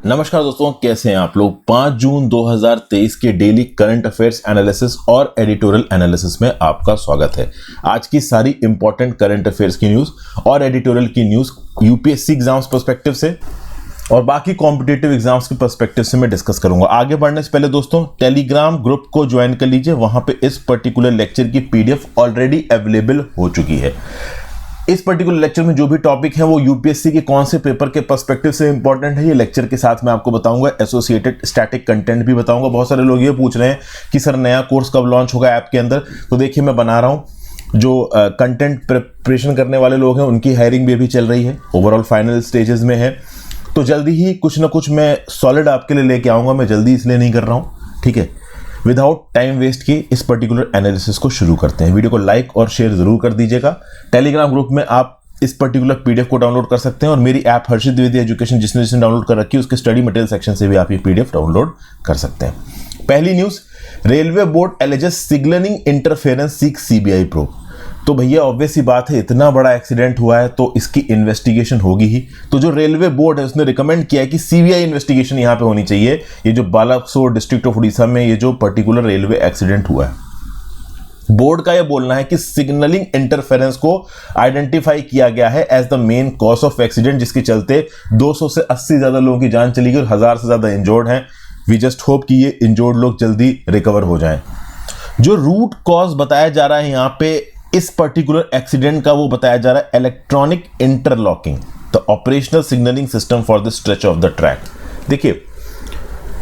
नमस्कार दोस्तों, कैसे हैं आप लोग। 5 जून 2023 के डेली करंट अफेयर्स एनालिसिस और एडिटोरियल एनालिसिस में आपका स्वागत है। आज की सारी इंपॉर्टेंट करंट अफेयर्स की न्यूज़ और एडिटोरियल की न्यूज़ यूपीएससी एग्जाम्स पर्सपेक्टिव से और बाकी कॉम्पिटिटिव एग्जाम्स के पर्सपेक्टिव से मैं डिस्कस करूंगा। आगे बढ़ने से पहले दोस्तों, टेलीग्राम ग्रुप को ज्वाइन कर लीजिए। वहां पे इस पर्टिकुलर लेक्चर की पीडीएफ ऑलरेडी अवेलेबल हो चुकी है। इस पर्टिकुलर लेक्चर में जो भी टॉपिक है वो यूपीएससी के कौन से पेपर के पर्सपेक्टिव से इंपॉर्टेंट है, ये लेक्चर के साथ मैं आपको बताऊंगा। एसोसिएटेड स्टैटिक कंटेंट भी बताऊंगा। बहुत सारे लोग ये पूछ रहे हैं कि सर नया कोर्स कब लॉन्च होगा ऐप के अंदर। तो देखिए, मैं बना रहा हूं। जो कंटेंट प्रिपरेशन करने वाले लोग हैं उनकी हायरिंग भी अभी चल रही है, ओवरऑल फाइनल स्टेजेस में है। तो जल्दी ही कुछ ना कुछ मैं सॉलिड आपके लिए लेके आऊंगा। मैं जल्दी इसलिए नहीं कर रहा हूं, ठीक है। विदाउट टाइम वेस्ट किए इस पर्टिकुलर एनालिसिस को शुरू करते हैं। वीडियो को लाइक और शेयर जरूर कर दीजिएगा। टेलीग्राम ग्रुप में आप इस पर्टिकुलर पीडीएफ को डाउनलोड कर सकते हैं और मेरी ऐप हर्षित द्विवेदी एजुकेशन जिसने डाउनलोड कर रखी है उसके स्टडी मटेरियल सेक्शन से भी आप ये पीडीएफ डाउनलोड कर सकते हैं। पहली news, railway board alleges signalling interference seek CBI probe. तो भैया ऑब्वियस सी बात है, इतना बड़ा एक्सीडेंट हुआ है तो इसकी इन्वेस्टिगेशन होगी ही। तो जो रेलवे बोर्ड है उसने रिकमेंड किया है कि सीबीआई इन्वेस्टिगेशन यहां पे होनी चाहिए। ये जो बालासोर डिस्ट्रिक्ट ऑफ उड़ीसा में ये जो पर्टिकुलर रेलवे एक्सीडेंट हुआ है, बोर्ड का यह बोलना है कि सिग्नलिंग इंटरफेरेंस को आइडेंटिफाई किया गया है as the main cause of accident, जिसके चलते 200 से 80 ज्यादा लोगों की जान चली गई और 1000 से ज्यादा इंजोर्ड हैं। वी जस्ट होप कि ये इंजोर्ड लोग जल्दी रिकवर हो जाएं। जो रूट कॉज बताया जा रहा है यहां पे इस पर्टिकुलर एक्सीडेंट का, वो बताया जा रहा है electronic interlocking the operational signalling system for the stretch of the track. देखिए,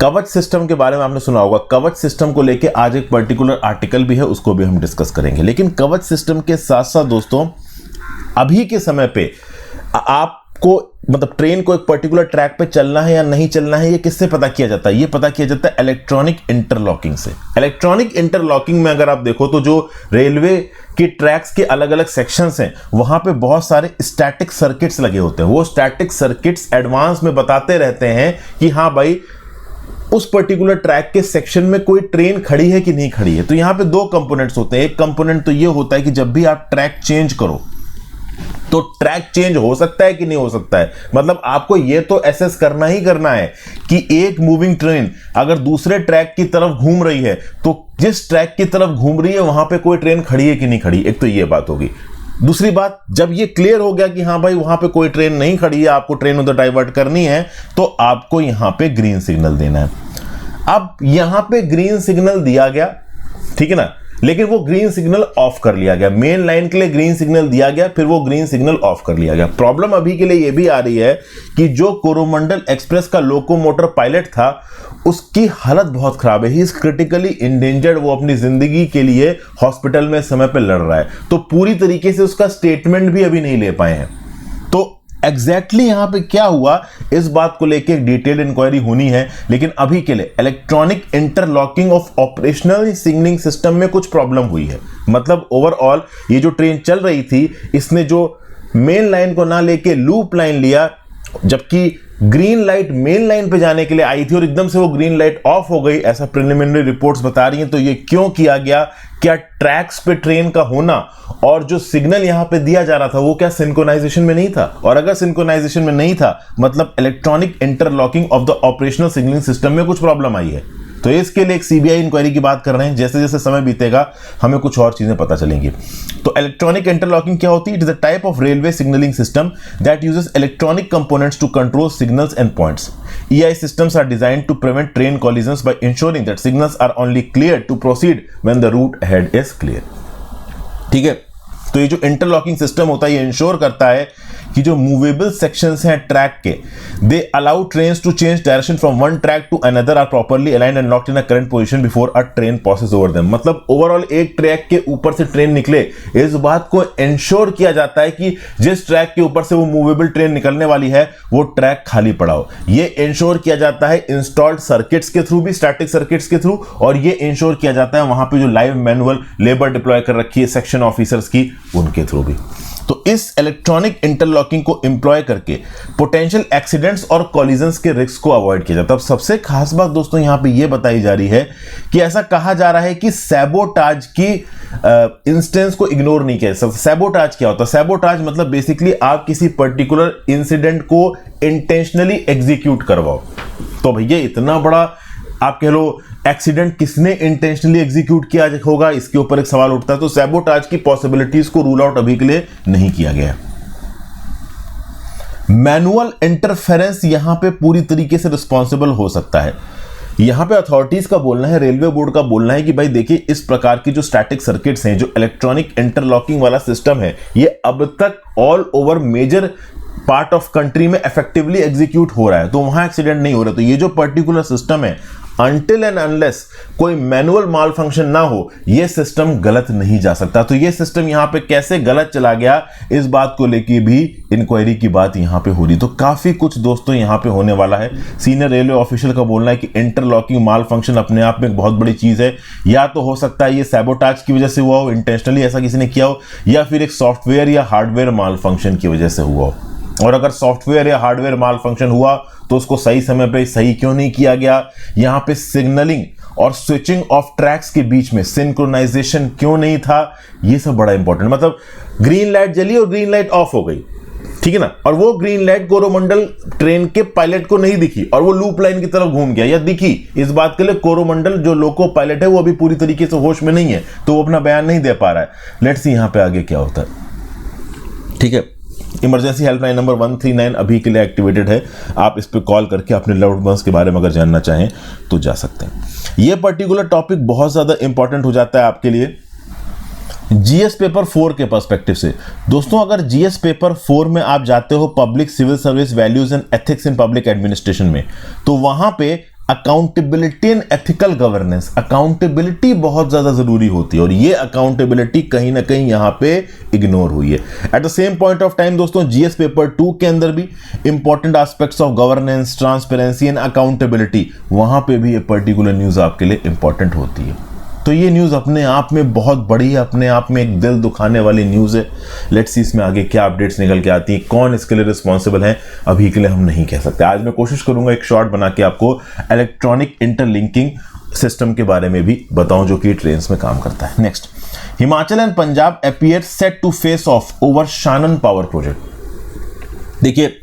कवच सिस्टम के बारे में आपने सुना होगा। कवच सिस्टम को लेके आज एक पर्टिकुलर आर्टिकल भी है, उसको भी हम डिस्कस करेंगे। लेकिन कवच सिस्टम के साथ साथ दोस्तों, अभी के समय पे आपको मतलब ट्रेन को एक पर्टिकुलर ट्रैक पे चलना है या नहीं चलना है, ये किससे पता किया जाता है? ये पता किया जाता है इलेक्ट्रॉनिक इंटरलॉकिंग से। इलेक्ट्रॉनिक इंटरलॉकिंग में अगर आप देखो तो जो रेलवे के ट्रैक्स के अलग अलग सेक्शंस हैं वहां पे बहुत सारे स्टैटिक सर्किट्स लगे होते हैं। वो स्टैटिक सर्किट्स एडवांस में बताते रहते हैं कि हाँ भाई, उस पर्टिकुलर ट्रैक के सेक्शन में कोई ट्रेन खड़ी है कि नहीं खड़ी है। तो यहां पे दो कंपोनेंट्स होते हैं। एक कंपोनेंट तो ये होता है कि जब भी आप ट्रैक चेंज करो तो ट्रैक चेंज हो सकता है कि नहीं हो सकता है। मतलब आपको ये तो एसेस करना ही करना है कि एक मूविंग ट्रेन अगर दूसरे ट्रैक की तरफ घूम रही है तो जिस ट्रैक की तरफ घूम रही है वहां पे कोई ट्रेन खड़ी है कि नहीं खड़ी। एक तो ये बात होगी। दूसरी बात, जब ये क्लियर हो गया कि हाँ भाई वहां पे कोई ट्रेन नहीं खड़ी है, आपको ट्रेन उधर डाइवर्ट करनी है, तो आपको यहां पे ग्रीन सिग्नल देना है। अब यहां पे ग्रीन सिग्नल दिया गया, ठीक है ना, लेकिन वो ग्रीन सिग्नल ऑफ कर लिया गया। मेन लाइन के लिए ग्रीन सिग्नल दिया गया, फिर वो ग्रीन सिग्नल ऑफ कर लिया गया। प्रॉब्लम अभी के लिए ये भी आ रही है कि जो कोरोमंडल एक्सप्रेस का लोकोमोटर पायलट था उसकी हालत बहुत खराब है। He is critically endangered. वो अपनी जिंदगी के लिए हॉस्पिटल में समय पे लड़ रहा है। तो पूरी तरीके से उसका स्टेटमेंट भी अभी नहीं ले पाए हैं। तो एग्जैक्टली यहां पे क्या हुआ, इस बात को लेके एक डिटेल्ड इंक्वायरी होनी है। लेकिन अभी के लिए electronic interlocking of operational signalling system में कुछ प्रॉब्लम हुई है। मतलब ओवरऑल ये जो ट्रेन चल रही थी इसने जो मेन लाइन को ना लेके लूप लाइन लिया, जबकि ग्रीन लाइट मेन लाइन पे जाने के लिए आई थी और एकदम से वो ग्रीन लाइट ऑफ हो गई, ऐसा प्रिलिमिनरी रिपोर्ट्स बता रही हैं। तो ये क्यों किया गया? क्या ट्रैक्स पे ट्रेन का होना और जो सिग्नल यहां पे दिया जा रहा था वो क्या सिंक्रोनाइजेशन में नहीं था? और अगर सिंक्रोनाइजेशन में नहीं था मतलब electronic interlocking of the operational signalling system में कुछ प्रॉब्लम आई है। तो इसके लिए एक सीबीआई इंक्वायरी की बात कर रहे हैं। जैसे जैसे समय बीतेगा हमें कुछ और चीजें पता चलेंगी। तो इलेक्ट्रॉनिक इंटरलॉकिंग क्या होती है? It is a type of railway signalling system that uses electronic components to control signals and points. EI systems are designed to prevent train collisions by ensuring that signals are only clear to proceed when the route ahead is clear। ठीक है, तो ये जो interlocking system होता है ये ensure करता है कि जो मूवेबल सेक्शंस हैं ट्रैक के, they allow trains to change direction from one track to another, are properly aligned and locked in a current position before a train passes over them. मतलब ओवरऑल एक track के ऊपर से train निकले, इस बात को इंश्योर किया जाता है कि जिस ट्रैक के ऊपर से वो मूवेबल ट्रेन निकलने वाली है वो ट्रैक खाली पड़ा हो। ये इंश्योर किया जाता है इंस्टॉल्ड सर्किट्स के थ्रू भी, स्टैटिक सर्किट्स के थ्रू, और ये इंश्योर किया जाता है वहां पे जो लाइव मैनुअल लेबर डिप्लॉय कर रखी है सेक्शन ऑफिसर्स की, उनके थ्रू भी। तो इस इलेक्ट्रॉनिक इंटरलॉकिंग को एम्प्लॉय करके पोटेंशियल एक्सीडेंट्स और कॉलिजन्स के रिस्क को अवॉइड किया जाता है। अब सबसे खास बात दोस्तों यहां पे ये बताई जा रही है कि ऐसा कहा जा रहा है कि सैबोटाज की इंस्टेंस को इग्नोर नहीं किया। सैबोटाज क्या होता है? सैबोटाज मतलब बेसिकली आप किसी पर्टिकुलर इंसिडेंट को इंटेंशनली एग्जीक्यूट करवाओ। तो भैया इतना बड़ा आप कह लो एक्सीडेंट किसने इंटेंशनली एग्जीक्यूट किया होगा, इसके ऊपर एक सवाल उठता है। तो सैबोटाज की पॉसिबिलिटीज को रूल आउट अभी के लिए नहीं किया गया। मैनुअल इंटरफेरेंस यहां पे पूरी तरीके से रिस्पॉन्सिबल हो सकता है। यहां पे अथॉरिटीज का बोलना है, रेलवे बोर्ड का बोलना है कि भाई देखिए इस प्रकार की जो स्टैटिक सर्किट्स हैं, जो इलेक्ट्रॉनिक इंटरलॉकिंग वाला सिस्टम है, ये अब तक all over major part of country में इफेक्टिवली एग्जीक्यूट हो रहा है, तो वहां एक्सीडेंट नहीं हो रहा। तो ये जो पर्टिकुलर सिस्टम है, अनटिल एंड अनलेस कोई मैनुअल माल फंक्शन ना हो, ये सिस्टम गलत नहीं जा सकता। तो ये सिस्टम यहां पे कैसे गलत चला गया, इस बात को लेके भी इंक्वायरी की बात यहां पे हो रही। तो काफी कुछ दोस्तों यहां पे होने वाला है। सीनियर रेलवे ऑफिशियल का बोलना है कि इंटरलॉकिंग माल फंक्शन अपने आप में एक बहुत बड़ी चीज है। या तो हो सकता है ये सैबोटाज की वजह से हुआ हो, इंटेंशनली ऐसा किसी ने किया हो, या फिर एक सॉफ्टवेयर या हार्डवेयर माल फंक्शन की वजह से हुआ हो। और अगर सॉफ्टवेयर या हार्डवेयर माल फंक्शन हुआ तो उसको सही समय पे सही क्यों नहीं किया गया, यहां पे सिग्नलिंग और स्विचिंग ऑफ ट्रैक्स के बीच में सिंक्रोनाइजेशन क्यों नहीं था, ये सब बड़ा इंपॉर्टेंट। मतलब ग्रीन लाइट जली और ग्रीन लाइट ऑफ हो गई, ठीक है ना, और वो ग्रीन लाइट कोरोमंडल ट्रेन के पायलट को नहीं दिखी और वो लूप लाइन की तरफ घूम गया, या दिखी, इस बात के लिए कोरोमंडल जो लोको पायलट है वो अभी पूरी तरीके से होश में नहीं है, तो वो अपना बयान नहीं दे पा रहा है। लेट्स सी यहां पे आगे क्या होता है। ठीक है, इमरजेंसी हेल्पलाइन नंबर 139 अभी के लिए एक्टिवेटेड है। आप इस पे कॉल करके अपने लव्ड वंस के बारे में अगर जानना चाहें तो जा सकते हैं। यह पर्टिकुलर टॉपिक बहुत ज्यादा इंपॉर्टेंट हो जाता है आपके लिए जीएस पेपर 4 के पर्सपेक्टिव से। दोस्तों अगर जीएस पेपर 4 में आप जाते हो public civil service values and ethics in public administration में, तो वहां पे accountability and ethical governance, accountability बहुत ज्यादा जरूरी होती है, और ये अकाउंटेबिलिटी कहीं ना कहीं यहां पे इग्नोर हुई है। At the same point of time दोस्तों जीएस पेपर 2 के अंदर भी important aspects of governance, transparency and accountability, वहां पे भी ये पर्टिकुलर न्यूज आपके लिए इंपॉर्टेंट होती है। तो ये न्यूज़ अपने आप में बहुत बड़ी है, अपने आप में एक दिल दुखाने वाली न्यूज़ है। लेट्स सी इसमें आगे क्या अपडेट्स निकल के आती हैं, कौन इसके लिए रिस्पॉन्सिबल है, अभी के लिए हम नहीं कह सकते। आज मैं कोशिश करूंगा एक शॉर्ट बना के आपको इलेक्ट्रॉनिक इंटरलिंकिंग सिस्टम के बारे में भी बताऊं जो कि ट्रेन में काम करता है। Next, Himachal and Punjab appear set to face off over Shanan power project. देखिए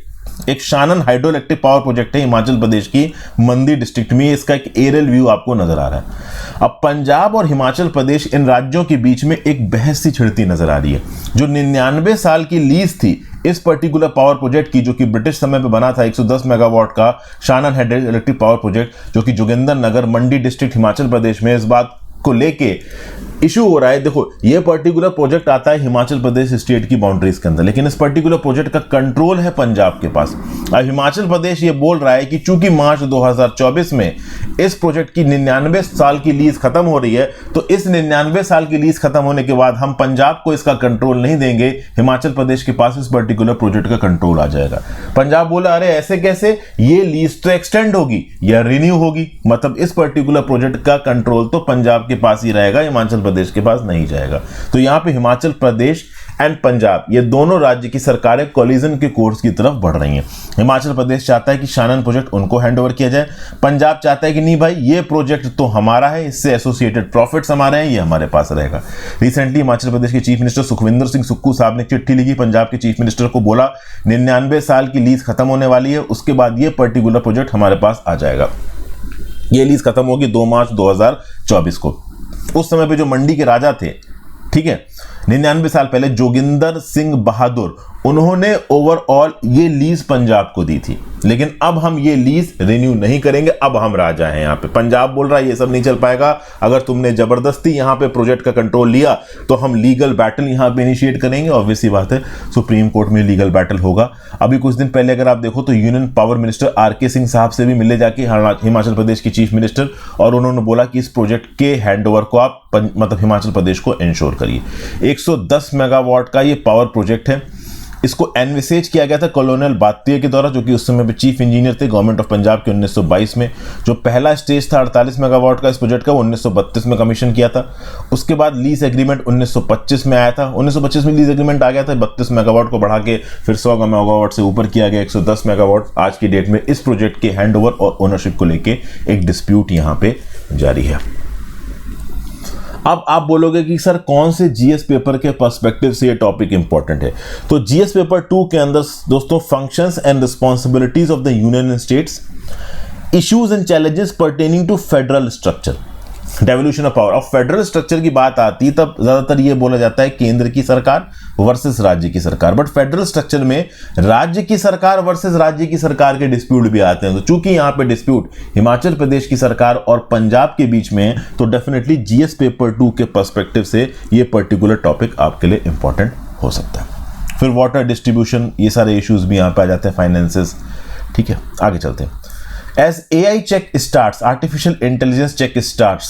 एक Shanan hydro electric power project है हिमाचल प्रदेश की मंडी डिस्ट्रिक्ट में, इसका एक एरियल व्यू आपको नजर आ रहा है। अब पंजाब और हिमाचल प्रदेश इन राज्यों के बीच में एक बहस सी छिड़ती नजर आ रही है। जो 99 साल की लीज थी इस पर्टिकुलर पावर प्रोजेक्ट की, जो कि ब्रिटिश समय पे बना था, 110 मेगावाट का Shanan hydro electric power project, जो कि जोगिंदर नगर मंडी डिस्ट्रिक्ट हिमाचल प्रदेश में, इस बात को लेके इशू हो रहा है। देखो ये पर्टिकुलर प्रोजेक्ट आता है हिमाचल प्रदेश स्टेट की बाउंड्रीज के अंदर, लेकिन इस पर्टिकुलर प्रोजेक्ट का कंट्रोल है पंजाब के पास। अब हिमाचल प्रदेश ये बोल रहा है कि चूंकि मार्च 2024 में इस प्रोजेक्ट की 99 साल की लीज खत्म हो रही है, तो इस 99 साल की लीज खत्म होने के बाद हम पंजाब को इसका कंट्रोल नहीं देंगे, हिमाचल प्रदेश के पास इस पर्टिकुलर प्रोजेक्ट का कंट्रोल आ जाएगा। पंजाब बोला अरे ऐसे कैसे, ये लीज तो एक्सटेंड होगी या रिन्यू होगी, मतलब इस पर्टिकुलर प्रोजेक्ट का कंट्रोल तो पंजाब के पास ही रहेगा, हिमाचल प्रदेश के पास नहीं जाएगा। तो यहां पे हिमाचल प्रदेश एंड पंजाब ये दोनों राज्य की सरकारें कोलिजन के कोर्स की तरफ बढ़ रही हैं। हिमाचल प्रदेश चाहता है कि शानन प्रोजेक्ट उनको हैंडओवर किया जाए, पंजाब चाहता है कि नहीं भाई ये प्रोजेक्ट तो हमारा है, इससे एसोसिएटेड प्रॉफिट्स हमारे हैं, ये हमारे पास रहेगा। रिसेंटली हिमाचल प्रदेश के चीफ मिनिस्टर सुखविंदर सिंह सुक्खू साहब ने चिट्ठी लिखी पंजाब के चीफ मिनिस्टर को, बोला 99 साल की लीज खत्म होने वाली है, उसके बाद ये पर्टिकुलर प्रोजेक्ट हमारे पास आ जाएगा। ये लीज खत्म होगी 2 मार्च 2024 को। उस समय पे जो मंडी के राजा थे, ठीक है, 99 साल पहले जोगिंदर सिंह बहादुर, उन्होंने ओवरऑल ये लीज पंजाब को दी थी, लेकिन अब हम ये लीज रिन्यू नहीं करेंगे, अब हम राजा हैं यहाँ पे। पंजाब बोल रहा है ये सब नहीं चल पाएगा, अगर तुमने जबरदस्ती यहाँ पे प्रोजेक्ट का कंट्रोल लिया तो हम लीगल बैटल यहाँ पे इनिशिएट करेंगे। ऑब्वियसली बात है सुप्रीम कोर्ट में लीगल बैटल होगा। अभी कुछ दिन पहले अगर आप देखो तो union power minister R K. Singh साहब से भी मिले जाके हिमाचल प्रदेश के चीफ मिनिस्टर, और उन्होंने बोला कि इस प्रोजेक्ट के हैंडओवर को आप मतलब हिमाचल प्रदेश को इंश्योर करिए। 110 मेगावाट का ये पावर प्रोजेक्ट है, इसको एनविसेज किया गया था कॉलोनियल बातिया के द्वारा, जो कि उस समय पे चीफ इंजीनियर थे गवर्नमेंट ऑफ पंजाब के 1922 में। जो पहला स्टेज था 48 मेगावाट का इस प्रोजेक्ट का, वो 1932 में कमीशन किया था। उसके बाद लीज एग्रीमेंट 1925 में आया था, 1925 में लीज एग्रीमेंट आ गया था, 32 मेगावाट को बढ़ा के फिर 100 मेगावाट से ऊपर किया गया 110 मेगावाट। आज की डेट में इस प्रोजेक्ट के हैंडओवर और ओनरशिप को लेके एक डिस्प्यूट यहाँ पे जारी है। अब आप बोलोगे कि सर कौन से जीएस पेपर के पर्सपेक्टिव से ये टॉपिक इंपॉर्टेंट है, तो जीएस पेपर 2 के अंदर दोस्तों functions and responsibilities of the union and states, issues and challenges pertaining to federal structure, devolution of power. और फेडरल स्ट्रक्चर की बात आती है तब ज्यादातर ये बोला जाता है केंद्र की सरकार वर्सेस राज्य की सरकार, बट फेडरल स्ट्रक्चर में राज्य की सरकार वर्सेस राज्य की सरकार के डिस्प्यूट भी आते हैं। तो चूंकि यहां पे डिस्प्यूट हिमाचल प्रदेश की सरकार और पंजाब के बीच में है, तो डेफिनेटली जीएस पेपर 2 के पर्सपेक्टिव से ये पर्टिकुलर टॉपिक आपके लिए इंपॉर्टेंट हो सकता है। फिर वाटर डिस्ट्रीब्यूशन, ये सारे इश्यूज भी यहां पे आ जाते हैं, फाइनेंसेस। ठीक है, आगे चलते हैं। As AI check starts, artificial intelligence check starts.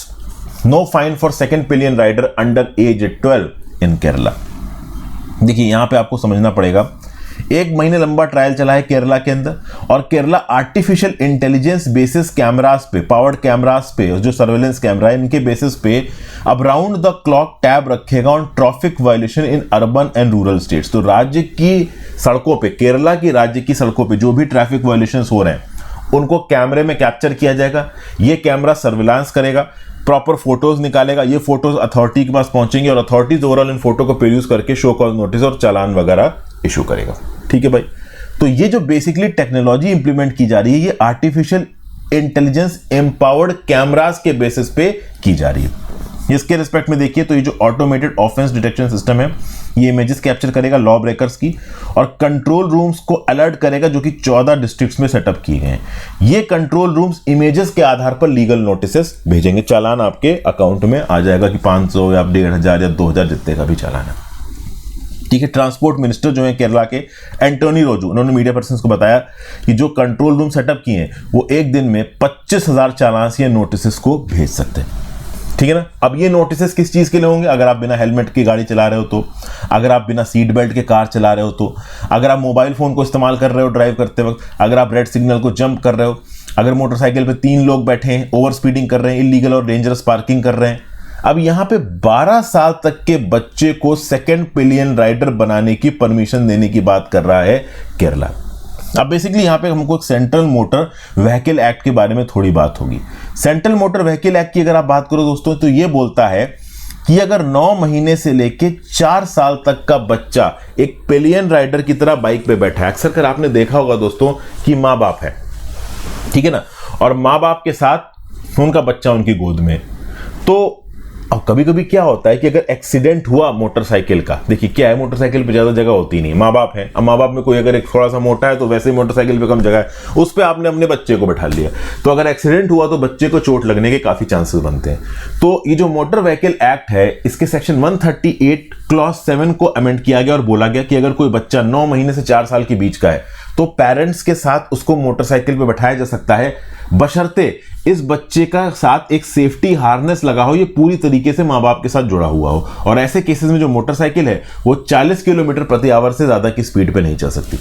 No fine for second pillion rider under age 12 in Kerala. देखिए यहां पे आपको समझना पड़ेगा, 1 महीने लंबा ट्रायल चला है केरला के अंदर, और Kerala artificial intelligence basis cameras पे, पावर्ड कैमरास पे, जो सर्वेलेंस कैमरा है इनके बेसिस पे अब राउंड द क्लॉक टैब रखेगा on traffic violation in urban and rural states. तो राज्य की सड़कों पे, केरला की राज्य की सड़कों पे जो भी ट्रैफिक वायलेशन हो रहे हैं उनको कैमरे में कैप्चर किया जाएगा। ये कैमरा सर्विलांस करेगा, प्रॉपर फोटोज निकालेगा, ये फोटोज अथॉरिटी के पास पहुंचेंगे और अथॉरिटीज ओवरऑल इन फोटो को प्रोड्यूस करके शो कॉज नोटिस और चालान वगैरह इशू करेगा। ठीक है भाई, तो ये जो बेसिकली टेक्नोलॉजी इंप्लीमेंट की जा रही है ये आर्टिफिशियल इंटेलिजेंस एम्पावर्ड कैमरास के बेसिस पे की जा रही है। इसके रिस्पेक्ट में देखिए तो ये जो ऑटोमेटेड ऑफेंस डिटेक्शन सिस्टम है ये इमेजेस कैप्चर करेगा लॉ ब्रेकर्स की और कंट्रोल रूम्स को अलर्ट करेगा जो कि 14 डिस्ट्रिक्ट्स में सेटअप किए गए हैं। ये कंट्रोल रूम्स इमेजेस के आधार पर लीगल नोटिसेस भेजेंगे, चालान आपके अकाउंट में आ जाएगा कि 500 या 1500 या 2000 जितने का भी चालान है। ठीक है, ट्रांसपोर्ट मिनिस्टर जो है केरला के एंटोनी रोजू, उन्होंने मीडिया पर्सन्स को बताया कि जो कंट्रोल रूम सेटअप किए हैं वो एक दिन में 25,000 चालान या नोटिसेस को भेज सकते हैं। ठीक है ना। अब ये नोटिसेस किस चीज के लिए होंगे? अगर आप बिना हेलमेट की गाड़ी चला रहे हो तो, अगर आप बिना सीट बेल्ट के कार चला रहे हो तो, अगर आप मोबाइल फोन को इस्तेमाल कर रहे हो ड्राइव करते वक्त, अगर आप रेड सिग्नल को जंप कर रहे हो, अगर मोटरसाइकिल पे 3 लोग बैठे हैं, ओवर स्पीडिंग कर रहे हैं, इलीगल और डेंजरस पार्किंग कर रहे हैं। अब यहां पे 12 साल तक के बच्चे को सेकंड पिलियन राइडर बनाने की परमिशन देने की बात कर रहा है केरला। अब बेसिकली यहां पे हमको एक सेंट्रल मोटर व्हीकल एक्ट के बारे में थोड़ी बात होगी। सेंट्रल मोटर व्हीकल एक्ट की अगर आप बात करो दोस्तों तो ये बोलता है कि अगर 9 महीने से लेके 4 साल तक का बच्चा एक पिलियन राइडर की तरह बाइक पे बैठा है, अक्सर कर आपने देखा होगा दोस्तों कि माँ बाप है, ठीक है ना, और माँ बाप के साथ उनका बच्चा उनकी गोद में। तो अब कभी कभी क्या होता है कि अगर एक्सीडेंट हुआ मोटरसाइकिल का, देखिए क्या है मोटरसाइकिल पे ज्यादा जगह होती नहीं, माँ बाप है, अब माँ बाप में कोई अगर एक थोड़ा सा मोटा है तो वैसे ही मोटरसाइकिल पे कम जगह है, उस पर आपने अपने बच्चे को बैठा लिया, तो अगर एक्सीडेंट हुआ तो बच्चे को चोट लगने के काफी चांसेस बनते हैं। तो ये जो मोटर व्हीकल एक्ट है इसके सेक्शन 138 क्लॉज 7 को अमेंड किया गया और बोला गया कि अगर कोई बच्चा 9 महीने से 4 साल के बीच का है तो पेरेंट्स के साथ उसको मोटरसाइकिल पे बैठाया जा सकता है, बशर्ते इस बच्चे का साथ एक सेफ्टी हार्नेस लगा हो, ये पूरी तरीके से माँ बाप के साथ जुड़ा हुआ हो। और ऐसे केसेस में जो मोटरसाइकिल है वो 40 किलोमीटर प्रति आवर से ज्यादा की स्पीड पे नहीं चल सकती।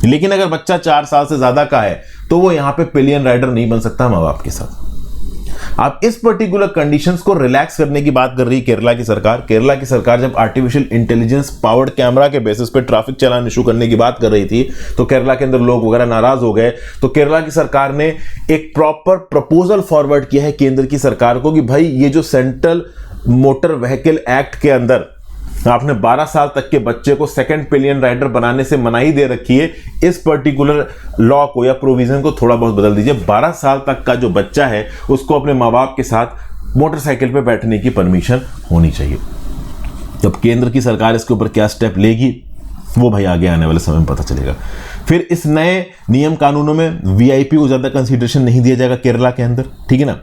लेकिन अगर बच्चा 4 साल से ज्यादा का है तो वो यहां पे पिलियन राइडर नहीं बन सकता माँ बाप के साथ। आप इस पर्टिकुलर कंडीशंस को रिलैक्स करने की बात कर रही है केरला की सरकार। केरला की सरकार जब आर्टिफिशियल इंटेलिजेंस पावर्ड कैमरा के बेसिस पे ट्रैफिक चालान इशू करने की बात कर रही थी तो केरला के अंदर लोग वगैरह नाराज हो गए। तो केरला की सरकार ने एक प्रॉपर प्रपोजल फॉरवर्ड किया है केंद्र की सरकार को कि भाई ये जो सेंट्रल मोटर व्हीकल एक्ट के अंदर आपने 12 साल तक के बच्चे को सेकंड पिलियन राइडर बनाने से मनाही दे रखी है, इस पर्टिकुलर लॉ को या प्रोविजन को थोड़ा बहुत बदल दीजिए। 12 साल तक का जो बच्चा है उसको अपने माँ बाप के साथ मोटरसाइकिल पे बैठने की परमिशन होनी चाहिए। जब केंद्र की सरकार इसके ऊपर क्या स्टेप लेगी वो भाई आगे आने वाले समय में पता चलेगा। फिर इस नए नियम कानूनों में वीआईपी को ज्यादा कंसीडरेशन नहीं दिया जाएगा केरला के अंदर, ठीक है ना।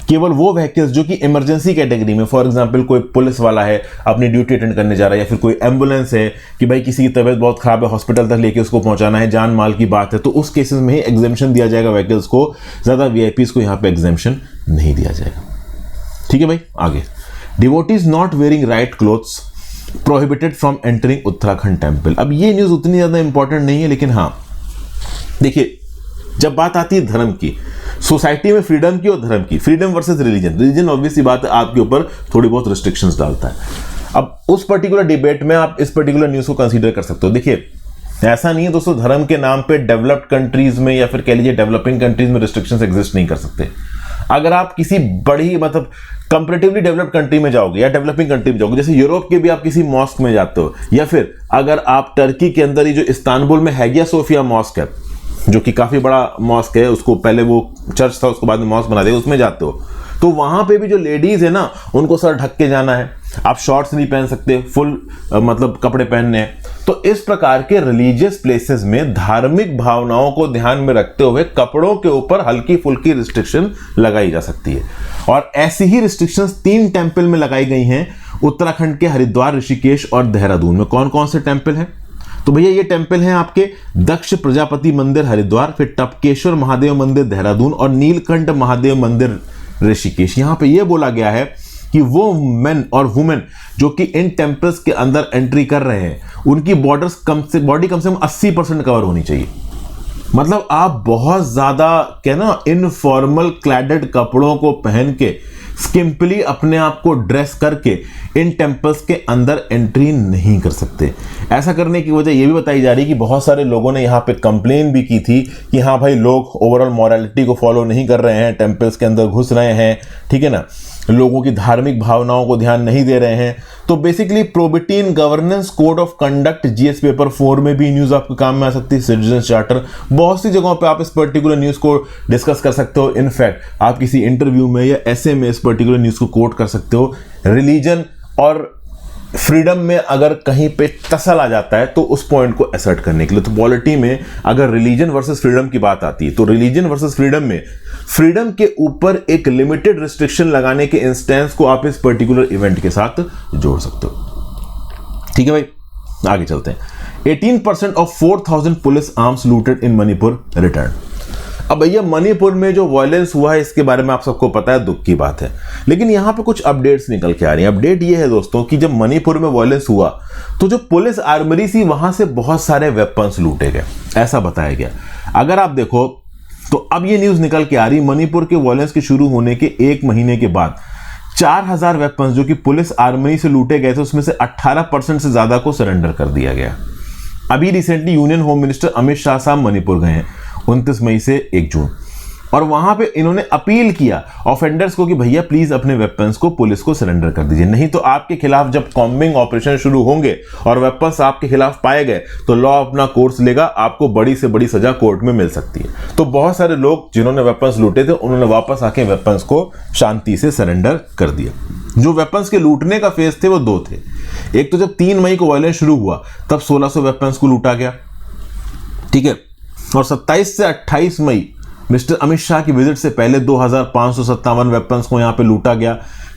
केवल वो व्हीकल्स जो कि इमरजेंसी कैटेगरी में, फॉर एग्जांपल कोई पुलिस वाला है अपनी ड्यूटी अटेंड करने जा रहा है, या फिर कोई एम्बुलेंस है कि भाई किसी की तबीयत बहुत खराब है हॉस्पिटल तक लेके उसको पहुंचाना है, जान माल की बात है, तो उस केसेस में ही एग्जेम्पशन दिया जाएगा व्हीकल्स को, ज्यादा वीआईपीज को यहाँ पे एग्जेम्पशन नहीं दिया जाएगा। ठीक है भाई, आगे devotees not wearing right clothes prohibited from entering Uttarakhand temple. अब ये न्यूज उतनी ज्यादा इंपॉर्टेंट नहीं है, लेकिन हाँ देखिए जब बात आती है धर्म की, सोसाइटी में फ्रीडम की और धर्म की, फ्रीडम वर्सेस रिलीजन ऑब्वियसली बात है आपके ऊपर थोड़ी बहुत रिस्ट्रिक्शंस डालता है। अब उस पर्टिकुलर डिबेट में आप इस पर्टिकुलर न्यूज को कंसीडर कर सकते हो। देखिए ऐसा नहीं है दोस्तों धर्म के नाम पे डेवलप्ड कंट्रीज में या फिर कह लीजिए डेवलपिंग कंट्रीज में रिस्ट्रिक्शंस एग्जिस्ट नहीं कर सकते। अगर आप किसी बड़ी मतलब कंपैरेटिवली डेवलप्ड कंट्री में जाओगे या डेवलपिंग कंट्री में जाओगे, जैसे यूरोप के भी आप किसी मॉस्क में जाते हो, या फिर अगर आप टर्की के अंदर ही जो इस्तांबुल में हैगिया सोफिया मॉस्क है जो कि काफी बड़ा मॉस्क है, उसको पहले वो चर्च था उसको बाद में मॉस्क बना दिया, उसमें जाते हो तो वहां पे भी जो लेडीज है ना उनको सर ढक के जाना है, आप शॉर्ट्स नहीं पहन सकते, फुल मतलब कपड़े पहनने हैं। तो इस प्रकार के रिलीजियस प्लेसेस में धार्मिक भावनाओं को ध्यान में रखते हुए कपड़ों के ऊपर हल्की फुल्की रिस्ट्रिक्शन लगाई जा सकती है। और ऐसी ही रिस्ट्रिक्शंस 3 टेंपल में लगाई गई हैं, उत्तराखंड के हरिद्वार, ऋषिकेश और देहरादून में। कौन कौन से टेंपल हैं? तो भैया ये टेंपल हैं आपके दक्ष प्रजापति मंदिर हरिद्वार, फिर टपकेश्वर महादेव मंदिर देहरादून और नीलकंठ महादेव मंदिर ऋषिकेश। यहां पे ये बोला गया है कि वो मेन और वुमेन जो कि इन टेंपल्स के अंदर एंट्री कर रहे हैं उनकी बॉडी कम से कम 80% कवर होनी चाहिए। मतलब आप बहुत ज्यादा क्या ना इनफॉर्मल क्लैडेड कपड़ों को पहन के सिंपली अपने आप को ड्रेस करके इन टेंपल्स के अंदर एंट्री नहीं कर सकते। ऐसा करने की वजह यह भी बताई जा रही है कि बहुत सारे लोगों ने यहाँ पे कंप्लेन भी की थी कि हाँ भाई लोग ओवरऑल मॉरलिटी को फॉलो नहीं कर रहे हैं, टेंपल्स के अंदर घुस रहे हैं, ठीक है ना, लोगों की धार्मिक भावनाओं को ध्यान नहीं दे रहे हैं। तो basically probity in governance code of conduct GS paper 4 में भी न्यूज आपके काम में आ सकती है, सिटीजन चार्टर, बहुत सी जगहों पे आप इस पर्टिकुलर न्यूज को डिस्कस कर सकते हो। इनफैक्ट आप किसी इंटरव्यू में या ऐसे में इस पर्टिकुलर न्यूज को कोट कर सकते हो। रिलीजन और फ्रीडम में अगर कहीं पे टसल आ जाता है तो उस पॉइंट को असर्ट करने के लिए, तो पॉलिटी में अगर रिलीजन वर्सेस फ्रीडम की बात आती है तो रिलीजन वर्सेस फ्रीडम में फ्रीडम के ऊपर एक लिमिटेड रिस्ट्रिक्शन लगाने के इंस्टेंस को आप इस पर्टिकुलर इवेंट के साथ जोड़ सकते हो। ठीक है भाई, आगे चलते हैं। 18% of 4000 police arms looted in Manipur return. अब भैया मणिपुर में जो वायलेंस हुआ है इसके बारे में आप सबको पता है, दुख की बात है, लेकिन यहां पे कुछ अपडेट्स निकल के आ रही हैं। अपडेट ये है दोस्तों कि जब मणिपुर में वायलेंस हुआ तो जो पुलिस आर्मरी थी वहां से बहुत सारे वेपन्स लूटे गए, ऐसा बताया गया। अगर आप देखो तो अब ये न्यूज निकल के आ रही, मणिपुर के वायलेंस के शुरू होने के 1 महीने के बाद 4000 वेपन्स जो कि पुलिस आर्मरी से लूटे गए थे उसमें से 18% से ज्यादा को सरेंडर कर दिया गया। अभी recently union home minister Amit Shah साहब मणिपुर गए हैं 29 मई से 1 जून, और वहां पे इन्होंने अपील किया ऑफेंडर्स को कि भैया प्लीज अपने वेपन्स को पुलिस को सरेंडर कर दीजिए, नहीं तो आपके खिलाफ जब कॉम्बिंग ऑपरेशन शुरू होंगे और वेपन्स आपके खिलाफ पाए गए तो लॉ अपना कोर्स लेगा, आपको बड़ी से बड़ी सजा कोर्ट में मिल सकती है। तो बहुत सारे लोग जिन्होंने वेपन्स लूटे थे उन्होंने वापस आके वेपन्स को शांति से सरेंडर कर दिया। जो वेपन्स के लूटने का फेज थे वो 2 थे। एक तो जब 3 मई को वायलेंस शुरू हुआ तब 1600 वेपन्स को लूटा गया, ठीक है, और 27 से 28 मई मिस्टर अमित शाह की विजिट से पहले 2557 वेपन्स को यहां पे लूटा गया।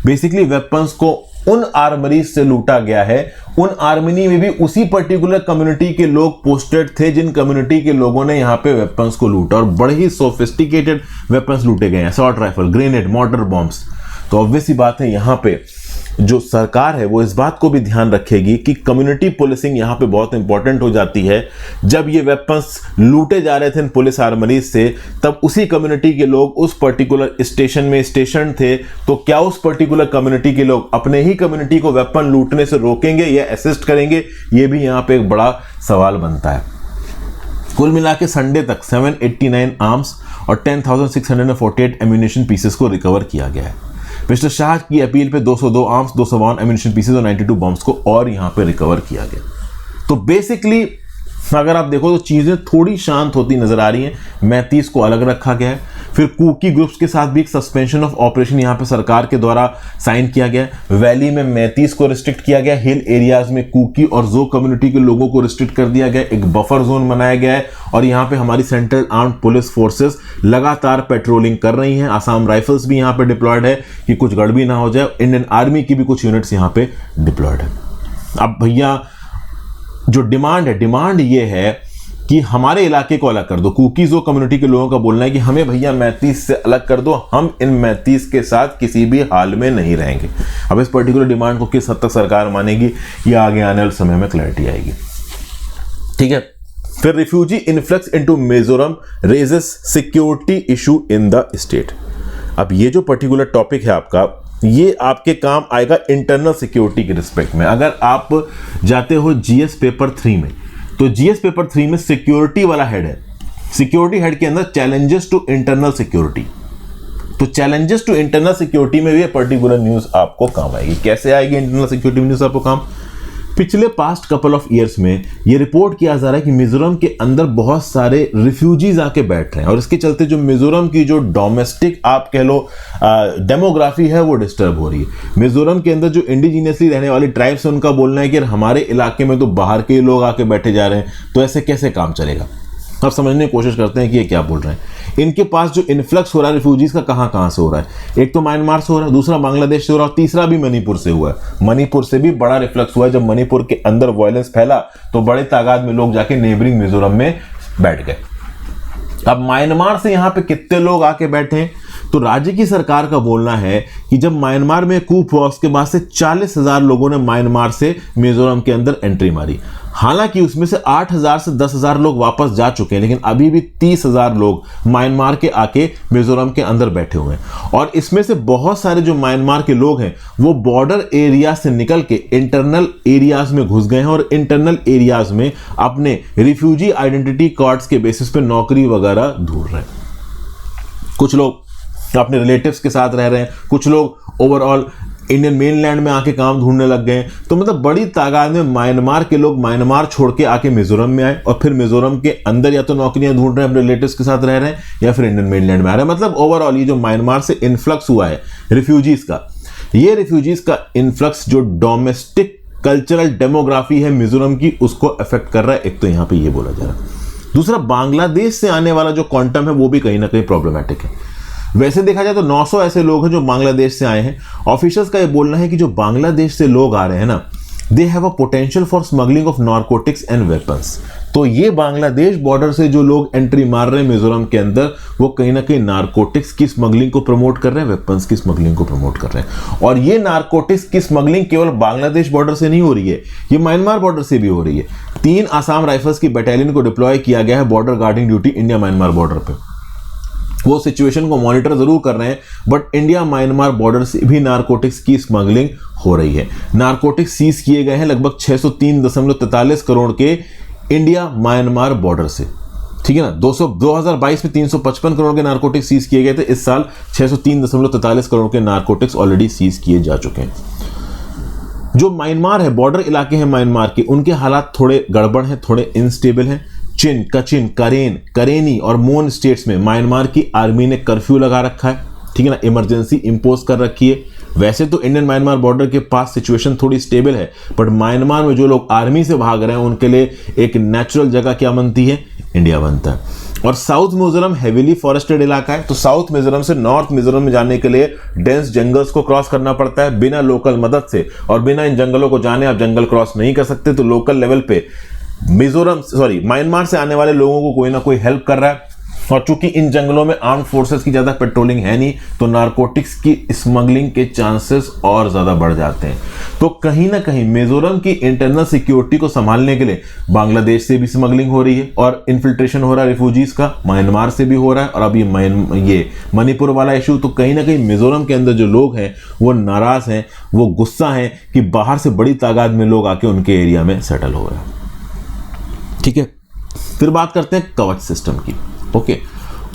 बेसिकली वेपन्स को उन आर्मरीज से लूटा गया है, उन आर्मरी में भी उसी पर्टिकुलर कम्युनिटी के लोग पोस्टेड थे जिन कम्युनिटी के लोगों ने यहां पे वेपन्स को लूटा, और बड़े ही सोफिस्टिकेटेड वेपन्स लूटे गए हैं, assault rifle, grenade, mortar bombs. तो ऑब्वियस ही बात है यहां पे जो सरकार है वो इस बात को भी ध्यान रखेगी कि कम्युनिटी पुलिसिंग यहां पे बहुत इंपॉर्टेंट हो जाती है। जब ये वेपन्स लूटे जा रहे थे पुलिस आर्मरीज से तब उसी कम्युनिटी के लोग उस पर्टिकुलर स्टेशन में स्टेशन थे, तो क्या उस पर्टिकुलर कम्युनिटी के लोग अपने ही कम्युनिटी को वेपन लूटने से रोकेंगे या असिस्ट करेंगे, ये भी यहां पे एक बड़ा सवाल बनता है। कुल मिला के संडे तक 789 आर्म्स और 10,648 एम्यूनेशन पीसेस को रिकवर किया गया है। मिस्टर शाह की अपील पे 202 आर्म्स, 252 एम्यूनेशन पीसेस और 92 बॉम्ब्स को और यहां पे रिकवर किया गया। तो बेसिकली अगर आप देखो तो चीजें थोड़ी शांत होती नजर आ रही हैं। 35 को अलग रखा गया है, फिर कुकी ग्रुप्स के साथ भी एक सस्पेंशन ऑफ ऑपरेशन यहां पे सरकार के द्वारा साइन किया गया है। वैली में 35 को रिस्ट्रिक्ट किया गया, हिल एरियाज में कुकी और जो कम्युनिटी के लोगों को रिस्ट्रिक्ट कर दिया गया, एक बफर जोन बनाया गया है, और यहां पे हमारी सेंट्रल आर्म्ड पुलिस फोर्सेस लगातार पेट्रोलिंग कर रही हैं। आसाम राइफल्स भी यहां पे डिप्लॉयड है कि कुछ गड़बड़ी ना हो जाए। इंडियन आर्मी की भी कुछ यूनिट्स यहां पे डिप्लॉयड है। अब भैया जो डिमांड ये है कि हमारे इलाके को अलग कर दो। कुकीज और कम्युनिटी के लोगों का बोलना है कि हमें भैया 35 से अलग कर दो, हम इन 35 के साथ किसी भी हाल में नहीं रहेंगे। अब इस पर्टिकुलर डिमांड को किस हद तक सरकार मानेगी ये आगे आने वाले समय में क्लैरिटी आएगी, ठीक है। फिर refugee influx into Mizoram raises security issue in the state. अब ये जो पर्टिकुलर टॉपिक है आपका, ये आपके काम आएगा इंटरनल सिक्योरिटी के रिस्पेक्ट में। अगर आप जाते हो जीएस पेपर 3 में, तो जीएस पेपर 3 में सिक्योरिटी वाला हेड है। सिक्योरिटी हेड के अंदर चैलेंजेस टू इंटरनल सिक्योरिटी, तो चैलेंजेस टू इंटरनल सिक्योरिटी में भी पर्टिकुलर न्यूज आपको काम आएगी। कैसे आएगी इंटरनल सिक्योरिटी न्यूज आपको काम? पिछले पास्ट कपल ऑफ ईयर्स में ये रिपोर्ट किया जा रहा है कि मिजोरम के अंदर बहुत सारे रिफ्यूजीज आके बैठ रहे हैं और इसके चलते जो मिजोरम की जो डोमेस्टिक आप कह लो डेमोग्राफी है वो डिस्टर्ब हो रही है। मिजोरम के अंदर जो इंडिजीनियसली रहने वाली ट्राइब्स है उनका बोलना है कि हमारे इलाके में तो बाहर के लोग आके बैठे जा रहे हैं, तो ऐसे कैसे काम चलेगा। अब समझने की कोशिश करते हैं कि ये क्या बोल रहे हैं। इनके पास जो इन्फ्लक्स हो रहा है रिफ्यूजीज का कहां से हो रहा है, एक तो म्यांमार से हो रहा है, दूसरा बांग्लादेश से हो रहा है, तीसरा भी मणिपुर से हुआ है। मणिपुर से भी बड़ा रिफ्लक्स हुआ है। जब मणिपुर के अंदर वायलेंस फैला तो बड़े तादाद में लोग जाके नेबरिंग मिजोरम में बैठ गए। अब म्यांमार से यहां पे कितने लोग आके बैठे हैं, तो राज्य की सरकार का बोलना है कि जब म्यांमार में कूप हुआ उसके बाद से 40,000 लोगों ने म्यांमार से मिजोरम के अंदर एंट्री मारी। हालांकि उसमें से 8,000 से 10,000 लोग वापस जा चुके हैं, लेकिन अभी भी 30,000 लोग म्यांमार के आके मिजोरम के अंदर बैठे हुए हैं। और इसमें से बहुत सारे जो म्यांमार के लोग हैं वो बॉर्डर एरिया से निकल के इंटरनल एरियाज में घुस गए हैं और इंटरनल एरियाज में अपने रिफ्यूजी आइडेंटिटी कार्ड्स के बेसिस पे नौकरी वगैरह ढूंढ रहे हैं। कुछ लोग अपने रिलेटिव्स के साथ रह रहे हैं, कुछ लोग ओवरऑल इंडियन मेनलैंड में आके काम ढूंढने लग गए। तो मतलब बड़ी तादाद में म्यांमार के लोग म्यांमार छोड़ के आके मिजोरम में आए और फिर मिजोरम के अंदर या तो नौकरियां ढूंढ रहे हैं, अपने रिलेटिव्स के साथ रह रहे हैं, या फिर इंडियन मेनलैंड में आ रहे हैं। मतलब ओवरऑल ये जो म्यांमार से इन्फ्लक्स हुआ है रिफ्यूजीज का, ये रिफ्यूजीज का इन्फ्लक्स जो डोमेस्टिक कल्चरल डेमोग्राफी है मिजोरम की उसको अफेक्ट कर रहा है। एक तो यहां पर ये बोला जा रहा है। दूसरा, बांग्लादेश से आने वाला जो क्वांटम है वो भी कहीं ना कहीं प्रॉब्लमैटिक है। वैसे देखा जाए तो 900 ऐसे लोग हैं जो बांग्लादेश से आए हैं। ऑफिशियल्स का ये बोलना है कि जो बांग्लादेश से लोग आ रहे हैं ना, they have a potential for smuggling of narcotics and weapons. तो ये बांग्लादेश बॉर्डर से जो लोग एंट्री मार रहे हैं मिजोरम के अंदर, वो कहीं ना कहीं नारकोटिक्स की स्मगलिंग को प्रमोट कर रहे हैं, वेपन्स की स्मगलिंग को प्रमोट कर रहे हैं। और ये नारकोटिक्स की स्मगलिंग केवल बांग्लादेश बॉर्डर से नहीं हो रही है, ये म्यांमार बॉर्डर से भी हो रही है। 3 आसाम राइफल्स की बटालियन को डिप्लॉय किया गया है border guarding duty India Myanmar border पे। वो सिचुएशन को मॉनिटर जरूर कर रहे हैं, बट इंडिया म्यांमार बॉर्डर से भी नारकोटिक्स की स्मगलिंग हो रही है। नारकोटिक्स सीज किए गए हैं लगभग 603.43 करोड़ के इंडिया म्यांमार बॉर्डर से, ठीक है ना। 2022 में 355 करोड़ के नारकोटिक्स सीज किए गए थे। इस साल 603.43 करोड़ के नारकोटिक्स ऑलरेडी सीज किए जा चुके हैं। जो म्यांमार है, बॉर्डर इलाके हैं म्यांमार के, उनके हालात थोड़े गड़बड़ हैं, थोड़े इनस्टेबल हैं। चिन, कचिन, करेन, करेनी और मोन स्टेट्स में म्यांमार की आर्मी ने कर्फ्यू लगा रखा है, ठीक है ना, इमरजेंसी इंपोज कर रखी है। वैसे तो इंडियन म्यांमार बॉर्डर के पास सिचुएशन थोड़ी स्टेबल है, बट म्यांमार में जो लोग आर्मी से भाग रहे हैं उनके लिए एक नेचुरल जगह क्या बनती है, इंडिया बनता है। और साउथ मिजोरम हेवीली फॉरेस्टेड इलाका है, तो साउथ मिजोरम से नॉर्थ मिजोरम में जाने के लिए डेंस जंगल्स को क्रॉस करना पड़ता है बिना लोकल मदद से, और बिना इन जंगलों को जाने आप जंगल क्रॉस नहीं कर सकते। तो लोकल लेवल पे म्यांमार से आने वाले लोगों को कोई ना कोई हेल्प कर रहा है। और चूंकि इन जंगलों में आर्म्ड फोर्सेस की ज्यादा पेट्रोलिंग है नहीं, तो नारकोटिक्स की स्मगलिंग के चांसेस और ज्यादा बढ़ जाते हैं। तो कहीं ना कहीं मिजोरम की इंटरनल सिक्योरिटी को संभालने के लिए बांग्लादेश से भी स्मगलिंग हो रही है और इन्फिल्ट्रेशन हो रहा है रिफ्यूजीज का, म्यांमार से भी हो रहा है, और अब ये मणिपुर वाला इशू। तो कहीं ना कहीं मिजोरम के अंदर जो लोग हैं वो नाराज हैं, वो गुस्सा हैं कि बाहर से बड़ी तादाद में लोग आके उनके एरिया में सेटल हो रहे हैं, ठीक है। फिर बात करते हैं कवच सिस्टम की। Okay,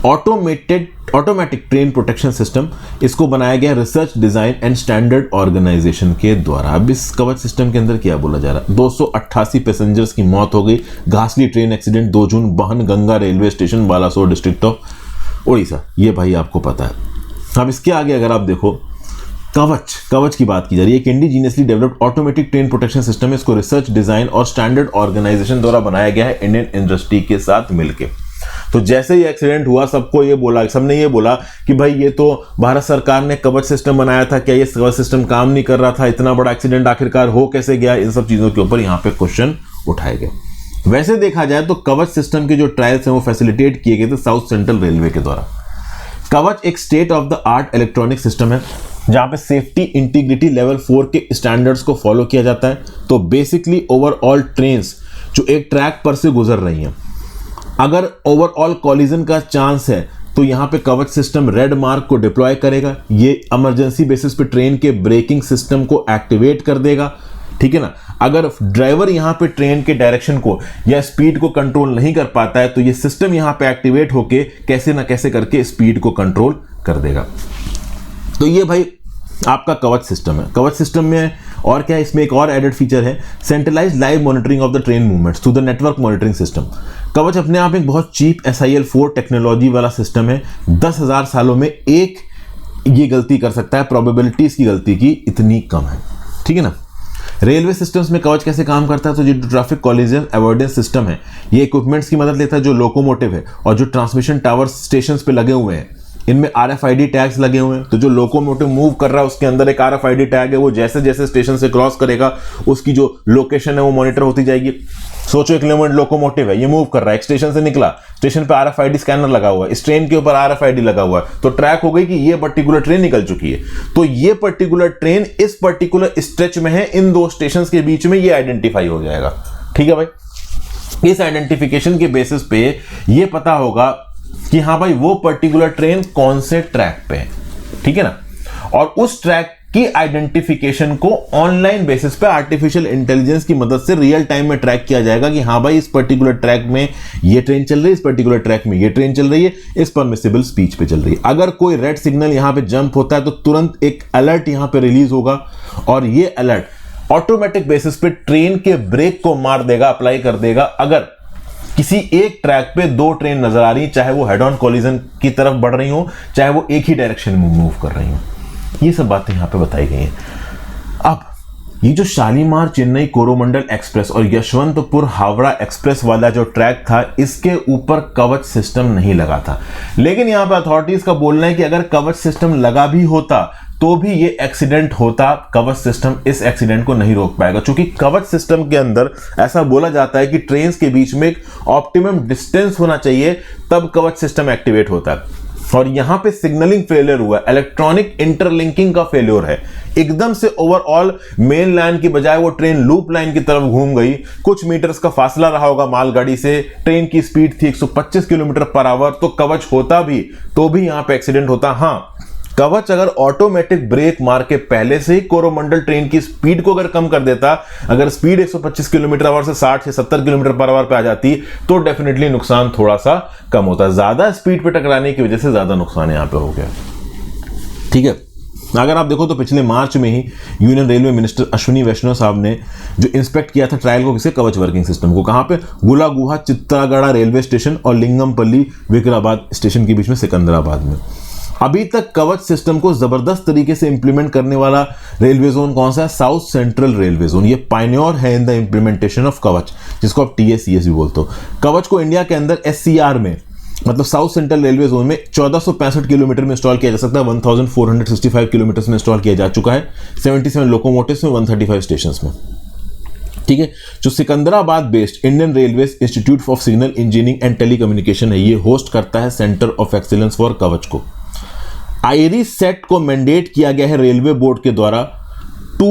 automatic train protection system, इसको बनाया गया research design and standard organisation के द्वारा। अब इस कवच सिस्टम के अंदर क्या बोला जा रहा है, 288 पैसेंजर्स की मौत हो गई। घासली ट्रेन एक्सीडेंट 2 जून, बहन Ganga railway station, Balasore district of Orissa. ये भाई आपको पता है। अब इसके आगे अगर आप देखो, कवच की बात की जा रही है। एक indigenously developed automatic train protection system है। इसको रिसर्च डिजाइन और स्टैंडर्ड ऑर्गेनाइजेशन द्वारा बनाया गया है इंडियन इंडस्ट्री के साथ मिलकर। तो जैसे ही एक्सीडेंट हुआ सबने ये बोला कि भाई ये तो भारत सरकार ने कवच सिस्टम बनाया था, क्या ये कवच सिस्टम काम नहीं कर रहा था, इतना बड़ा एक्सीडेंट आखिरकार हो कैसे गया। इन सब चीजों के ऊपर यहाँ पे क्वेश्चन उठाए गए। वैसे देखा जाए तो कवच सिस्टम के जो ट्रायल्स हैं वो फैसिलिटेट किए गए थे साउथ सेंट्रल रेलवे के द्वारा। कवच एक state of the art electronic system है जहां पे सेफ्टी इंटीग्रिटी लेवल 4 के स्टैंडर्ड्स को फॉलो किया जाता है। तो बेसिकली ओवरऑल ट्रेन्स जो एक ट्रैक पर से गुजर रही हैं, अगर ओवरऑल कॉलिजन का चांस है तो यहां पे कवच सिस्टम रेड मार्क को डिप्लॉय करेगा। ये इमरजेंसी बेसिस पे ट्रेन के ब्रेकिंग सिस्टम को एक्टिवेट कर देगा, ठीक है ना। अगर ड्राइवर यहां पे ट्रेन के डायरेक्शन को या स्पीड को कंट्रोल नहीं कर पाता है तो ये सिस्टम यहां पे एक्टिवेट होके कैसे ना कैसे करके स्पीड को कंट्रोल कर देगा। तो ये भाई आपका कवच सिस्टम है। कवच सिस्टम में और क्या है इसमें, एक और एडेड फीचर है, centralised live monitoring of the train movements through the network monitoring system. कवच अपने आप में एक बहुत चीप SIL4 टेक्नोलॉजी वाला सिस्टम है। 10,000 सालों में एक ये गलती कर सकता है, प्रोबेबिलिटी इसकी गलती की इतनी कम है, ठीक है ना। रेलवे सिस्टम्स में कवच कैसे काम करता है, तो जो ट्रैफिक कॉलिजन अवॉइडेंस सिस्टम है, ये इक्विपमेंट्स की मदद लेता है जो लोकोमोटिव है और जो ट्रांसमिशन टावर स्टेशंस पे लगे हुए हैं, इनमें RFID टैग्स लगे हुए हैं। तो जो लोकोमोटिव मूव कर रहा है उसके अंदर एक RFID टैग है, वो जैसे जैसे स्टेशन से क्रॉस करेगा उसकी जो लोकेशन है वो मॉनिटर होती जाएगी। सोचो एक लोकोमोटिव है, ये मूव कर रहा है, एक स्टेशन से निकला, स्टेशन पे RFID स्कैनर लगा हुआ है, इस ट्रेन के ऊपर RFID लगा हुआ है, तो ट्रैक हो गई कि ये पर्टिकुलर ट्रेन निकल चुकी है। तो ये पर्टिकुलर ट्रेन इस पर्टिकुलर स्ट्रेच में है, इन दो स्टेशन के बीच में ये आइडेंटिफाई हो जाएगा, ठीक है भाई। इस आइडेंटिफिकेशन के बेसिस पे ये पता होगा कि हाँ भाई वो पर्टिकुलर ट्रेन कौन से ट्रैक पे है, ठीक है ना। और उस ट्रैक की आइडेंटिफिकेशन को ऑनलाइन बेसिस पे आर्टिफिशियल इंटेलिजेंस की मदद से रियल टाइम में ट्रैक किया जाएगा कि हाँ भाई इस पर्टिकुलर ट्रैक में ये ट्रेन चल रही है, इस पर्टिकुलर ट्रैक में ये ट्रेन चल रही है, इस परमिसिबल स्पीच पे चल रही है। अगर कोई रेड सिग्नल यहां पे जंप होता है तो तुरंत एक अलर्ट यहां पे रिलीज होगा और ये अलर्ट ऑटोमेटिक बेसिस पे ट्रेन के ब्रेक को मार देगा, अप्लाई कर देगा। अगर किसी एक ट्रैक पे दो ट्रेन नजर आ रही, चाहे वो हेड ऑन कोलिजन की तरफ बढ़ रही हो, चाहे वो एक ही डायरेक्शन में मूव कर रही हो, ये सब बातें यहां पे बताई गई हैं। अब ये जो शालीमार चेन्नई कोरोमंडल एक्सप्रेस और यशवंतपुर हावड़ा एक्सप्रेस वाला जो ट्रैक था, इसके ऊपर कवच सिस्टम नहीं लगा था। लेकिन यहां पर अथॉरिटीज का बोलना है कि अगर कवच सिस्टम लगा भी होता तो भी ये एक्सीडेंट होता, कवच सिस्टम इस एक्सीडेंट को नहीं रोक पाएगा, क्योंकि कवच सिस्टम के अंदर ऐसा बोला जाता है कि ट्रेन के बीच में एक ऑप्टिमम डिस्टेंस होना चाहिए, तब कवच सिस्टम एक्टिवेट होता है। और यहां पे सिग्नलिंग फेलियर हुआ, इलेक्ट्रॉनिक इंटरलिंकिंग का फेलियर है। एकदम से ओवरऑल मेन लाइन की बजाय वो ट्रेन लूप लाइन की तरफ घूम गई। कुछ मीटर्स का फासला रहा होगा मालगाड़ी से, ट्रेन की स्पीड थी 125 किलोमीटर पर आवर, तो कवच होता भी तो भी यहां पे एक्सीडेंट होता। हां, कवच अगर ऑटोमेटिक ब्रेक मार के पहले से ही कोरोमंडल ट्रेन की स्पीड को अगर कम कर देता, अगर स्पीड 125 किलोमीटर आवर से 60 या 70 किलोमीटर पर आवर पे आ जाती, तो डेफिनेटली नुकसान थोड़ा सा कम होता। ज्यादा स्पीड पे टकराने की वजह से ज्यादा नुकसान यहां पे हो गया, ठीक है। अगर आप देखो तो पिछले मार्च में ही यूनियन रेलवे मिनिस्टर अश्विनी वैष्णव साहब ने जो इंस्पेक्ट किया था ट्रायल को, किसे, कवच वर्किंग सिस्टम को, कहां पे, गुलागुहा चित्तागड़ा रेलवे स्टेशन और लिंगमपल्ली विकाराबाद स्टेशन के बीच में सिकंदराबाद में। अभी तक कवच सिस्टम को जबरदस्त तरीके से इंप्लीमेंट करने वाला रेलवे जोन कौन सा है, साउथ सेंट्रल रेलवे जोन। ये पायनियर है इन द इंप्लीमेंटेशन ऑफ कवच, जिसको आप TSCS भी बोलते हो। कवच को इंडिया के अंदर SCR में, मतलब साउथ सेंट्रल रेलवे जोन में 1465 किलोमीटर में इंस्टॉल किया जा सकता है, 1465 किलोमीटर में इंस्टॉल किया जा चुका है, 77 लोकोमोटिव्स में, 135 स्टेशन में, ठीक है। जो Secunderabad based Indian railway institute of signal engineering and telecommunication है, ये होस्ट करता है सेंटर ऑफ एक्सीलेंस फॉर कवच को। IRIS-SET को मैंडेट किया गया है रेलवे बोर्ड के द्वारा to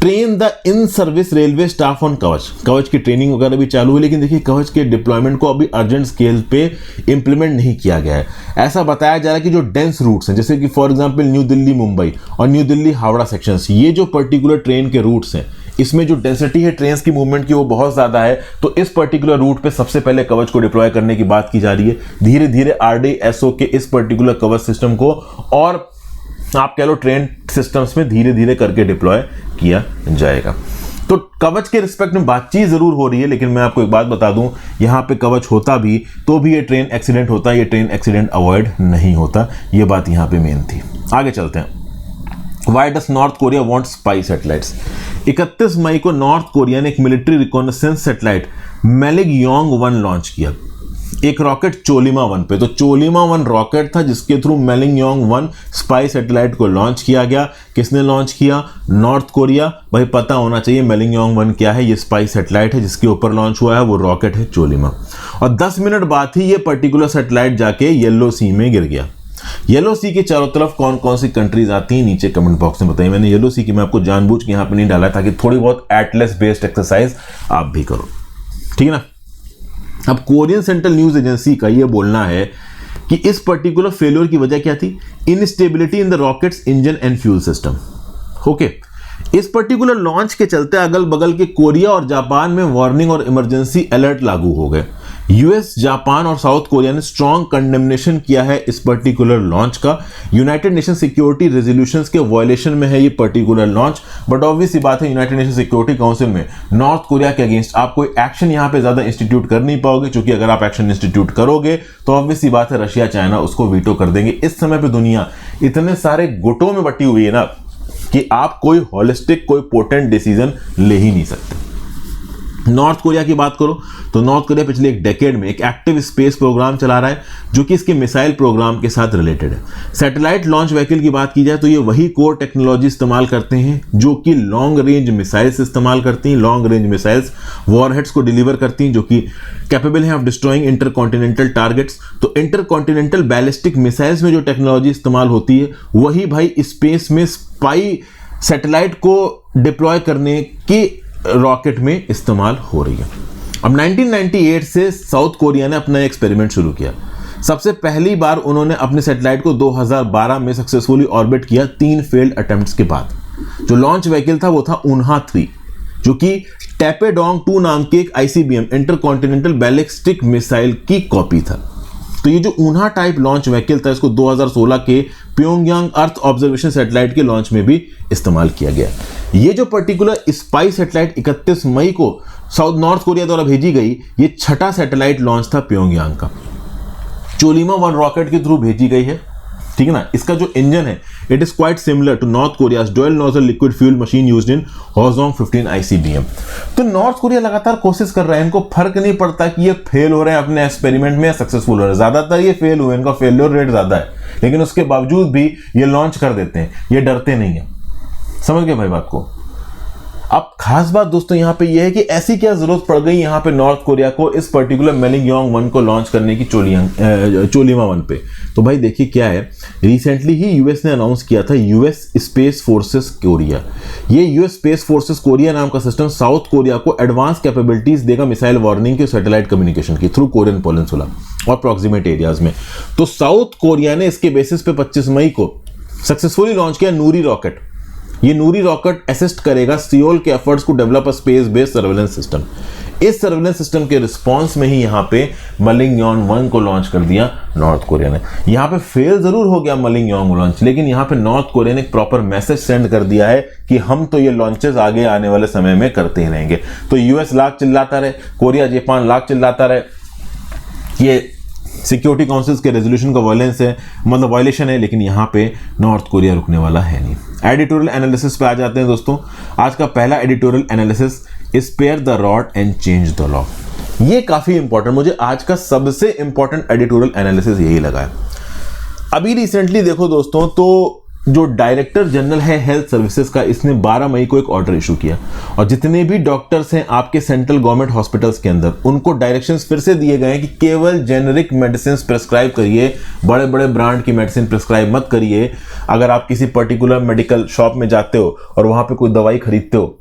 train the in service railway staff on Kavach. Kavach की ट्रेनिंग वगैरह भी चालू है, लेकिन देखिए कवच के डिप्लॉयमेंट को अभी अर्जेंट स्केल पे इंप्लीमेंट नहीं किया गया है। ऐसा बताया जा रहा है कि जो डेंस रूट्स हैं, जैसे कि for example new Delhi Mumbai और न्यू दिल्ली हावड़ा सेक्शंस, ये जो पर्टिकुलर ट्रेन के रूट्स हैं, इसमें जो डेंसिटी है ट्रेन की मूवमेंट की वो बहुत ज्यादा है, तो इस पर्टिकुलर रूट पे सबसे पहले कवच को डिप्लॉय करने की बात की जा रही है। धीरे धीरे RDSO के इस पर्टिकुलर कवच सिस्टम को और आप कह लो ट्रेन सिस्टम्स में धीरे धीरे करके डिप्लॉय किया जाएगा। तो कवच के रिस्पेक्ट में बातचीत जरूर हो रही है, लेकिन मैं आपको एक बात बता दूं, यहां पे कवच होता भी तो भी ये ट्रेन एक्सीडेंट होता, ये ट्रेन एक्सीडेंट अवॉइड नहीं होता। ये बात यहां पे मेन थी। आगे चलते हैं। Why does north Korea want spy satellites? 31 मई को नॉर्थ कोरिया ने एक मिलिट्री रिकॉनेसेंस सैटेलाइट मेलिंगयोंग-1 लॉन्च किया, एक रॉकेट चोलिमा-1 पे। तो चोलिमा-1 रॉकेट था जिसके थ्रू मेलिंगयोंग-1 स्पाई सैटेलाइट को लॉन्च किया गया। किसने लॉन्च किया? North Korea. भाई पता होना चाहिए मेलिंगयोंग-1 क्या है, ये स्पाई सैटेलाइट है जिसके ऊपर लॉन्च हुआ है, वो रॉकेट है चोलिमा। और 10 मिनट बाद ही ये पर्टिकुलर सैटेलाइट जाके येलो सी में गिर गया। येलो सी के चारों तरफ कौन कौन सी कंट्रीज आती हैं, नीचे कमेंट बॉक्स में बताइए। मैंने येलो सी की मैं आपको जानबूझ के यहां पे नहीं डाला ताकि थोड़ी बहुत एटलस बेस्ड एक्सरसाइज आप भी करो, ठीक है ना। अब कोरियन सेंट्रल न्यूज एजेंसी का यह बोलना है कि इस पर्टिकुलर फेलियर की वजह क्या थी? Instability in the rockets engine and fuel system. Okay, इस पर्टिकुलर लॉन्च के चलते अगल बगल के कोरिया और जापान में वार्निंग और इमरजेंसी अलर्ट लागू हो गए। यूएस, जापान और साउथ कोरिया ने स्ट्रॉन्ग कंडेमनेशन किया है इस पर्टिकुलर लॉन्च का। यूनाइटेड नेशन सिक्योरिटी रेजोल्यूशंस के वायलेशन में है ये पर्टिकुलर लॉन्च, बट ऑब्वियस सी बात है यूनाइटेड नेशन सिक्योरिटी काउंसिल में नॉर्थ कोरिया के अगेंस्ट आप कोई एक्शन यहां पे ज्यादा इंस्टीट्यूट कर नहीं पाओगे, क्योंकि अगर आप एक्शन इंस्टीट्यूट करोगे तो ऑब्वियस सी बात है रशिया, चाइना उसको वीटो कर देंगे। इस समय पे दुनिया इतने सारे गुटों में बटी हुई है ना कि आप कोई होलिस्टिक, कोई पोटेंट डिसीजन ले ही नहीं सकते। नॉर्थ कोरिया की बात करो तो नॉर्थ कोरिया पिछले एक डेकेड में एक एक्टिव स्पेस प्रोग्राम चला रहा है जो कि इसके मिसाइल प्रोग्राम के साथ रिलेटेड है। सैटेलाइट लॉन्च व्हीकल की बात की जाए तो ये वही कोर टेक्नोलॉजी इस्तेमाल करते हैं जो कि लॉन्ग रेंज मिसाइल्स इस्तेमाल करती हैं। लॉन्ग रेंज मिसाइल्स वॉरहेड्स को डिलीवर करती हैं जो कि कैपेबल हैं ऑफ डिस्ट्रॉइंग इंटरकॉन्टिनेंटल टारगेट्स। तो इंटरकॉन्टिनेंटल बैलिस्टिक मिसाइल्स में जो टेक्नोलॉजी इस्तेमाल होती है वही भाई स्पेस में स्पाई सैटेलाइट को डिप्लॉय करने की रॉकेट में इस्तेमाल हो रही है। अब 1998 से साउथ कोरिया ने अपना एक्सपेरिमेंट शुरू किया। सबसे पहली बार उन्होंने अपने सैटेलाइट को 2012 में सक्सेसफुली ऑर्बिट किया 3 फेल्ड अटेम्प्ट्स के बाद। जो लॉन्च व्हीकल था वो था उन्हा 3 जो कि टैपेडोंग 2 नाम के एक ICBM इंटरकॉन्टिनेंटल बैलिस्टिक मिसाइल की कॉपी था। तो ये जो उन्हा टाइप लॉन्च व्हीकल था इसको 2016 के प्योंगयांग अर्थ ऑब्जर्वेशन सैटेलाइट के लॉन्च में भी इस्तेमाल किया गया। ये जो पर्टिकुलर स्पाई सैटेलाइट 31 मई को नॉर्थ कोरिया द्वारा भेजी गई, ये छठा सैटेलाइट लॉन्च था प्योंगयांग का। चोलिमा 1 रॉकेट के थ्रू भेजी गई है, ठीक है ना। इसका जो इंजन है it is quite similar to North Korea's dual nozzle liquid fuel machine used in Hwasong 15 ICBM। तो नॉर्थ कोरिया लगातार कोशिश कर रहा है, इनको फर्क नहीं पड़ता कि ये फेल हो रहे हैं अपने एक्सपेरिमेंट में या सक्सेसफुल हो रहे हैं। ज्यादातर ये फेल हुए, इनका फेलियर रेट ज्यादा है, लेकिन उसके बावजूद भी ये लॉन्च कर देते हैं, ये डरते नहीं है। समझ गए भाई बात को। अब खास बात दोस्तों यहाँ पे ये है कि ऐसी क्या जरूरत पड़ गई यहाँ पे नॉर्थ कोरिया को इस पर्टिकुलर मेलिंगयोंग 1 को लॉन्च करने की चोलिमा 1 पे। तो भाई देखिए क्या है, रिसेंटली ही यूएस ने अनाउंस किया था यूएस स्पेस फोर्सेस कोरिया। ये यूएस स्पेस फोर्सेस कोरिया नाम का सिस्टम साउथ कोरिया को एडवांस कैपेबिलिटीज देगा मिसाइल वार्निंग की, सैटेलाइट कम्युनिकेशन की थ्रू कोरियन पेनिनसुला और प्रॉक्सिमेट एरियाज में। तो साउथ कोरिया ने इसके बेसिस पे 25 मई को सक्सेसफुली लॉन्च किया नूरी रॉकेट। ये नूरी रॉकेट असिस्ट करेगा सियोल के एफर्ट्स को develop a space based surveillance system. इस सर्वेलेंस सिस्टम के रिस्पांस में ही यहाँ पे मलिंगयोंग 1 को लॉन्च कर दिया नॉर्थ कोरिया ने। यहाँ पे फेल जरूर हो गया मलिंगयोंग लॉन्च, लेकिन यहाँ पे नॉर्थ कोरिया ने एक प्रॉपर मैसेज सेंड कर दिया है कि हम तो ये लॉन्चेस आगे आने वाले समय में करते ही रहेंगे। तो यूएस लाख चिल्लाता रहे, कोरिया जापान लाख चिल्लाता रहे, ये सिक्योरिटी काउंसिल्स के रेजोल्यूशन का वायलेशन है, लेकिन यहाँ पे नॉर्थ कोरिया रुकने वाला है नहीं। एडिटोरियल एनालिसिस पे आ जाते हैं दोस्तों। आज का पहला editorial analysis, spare the rod and change the law. ये काफी इंपॉर्टेंट, मुझे आज का सबसे इंपॉर्टेंट एडिटोरियल एनालिसिस यही लगा है। अभी रिसेंटली देखो दोस्तों, तो जो डायरेक्टर जनरल है हेल्थ सर्विसेज का, इसने 12 मई को एक ऑर्डर इशू किया और जितने भी डॉक्टर्स हैं आपके सेंट्रल गवर्नमेंट हॉस्पिटल्स के अंदर, उनको डायरेक्शंस फिर से दिए गए हैं कि केवल जेनेरिक मेडिसिन प्रिस्क्राइब करिए, बड़े बड़े ब्रांड की मेडिसिन प्रिस्क्राइब मत करिए। अगर आप किसी पर्टिकुलर मेडिकल शॉप में जाते हो और वहां पे कोई दवाई खरीदते हो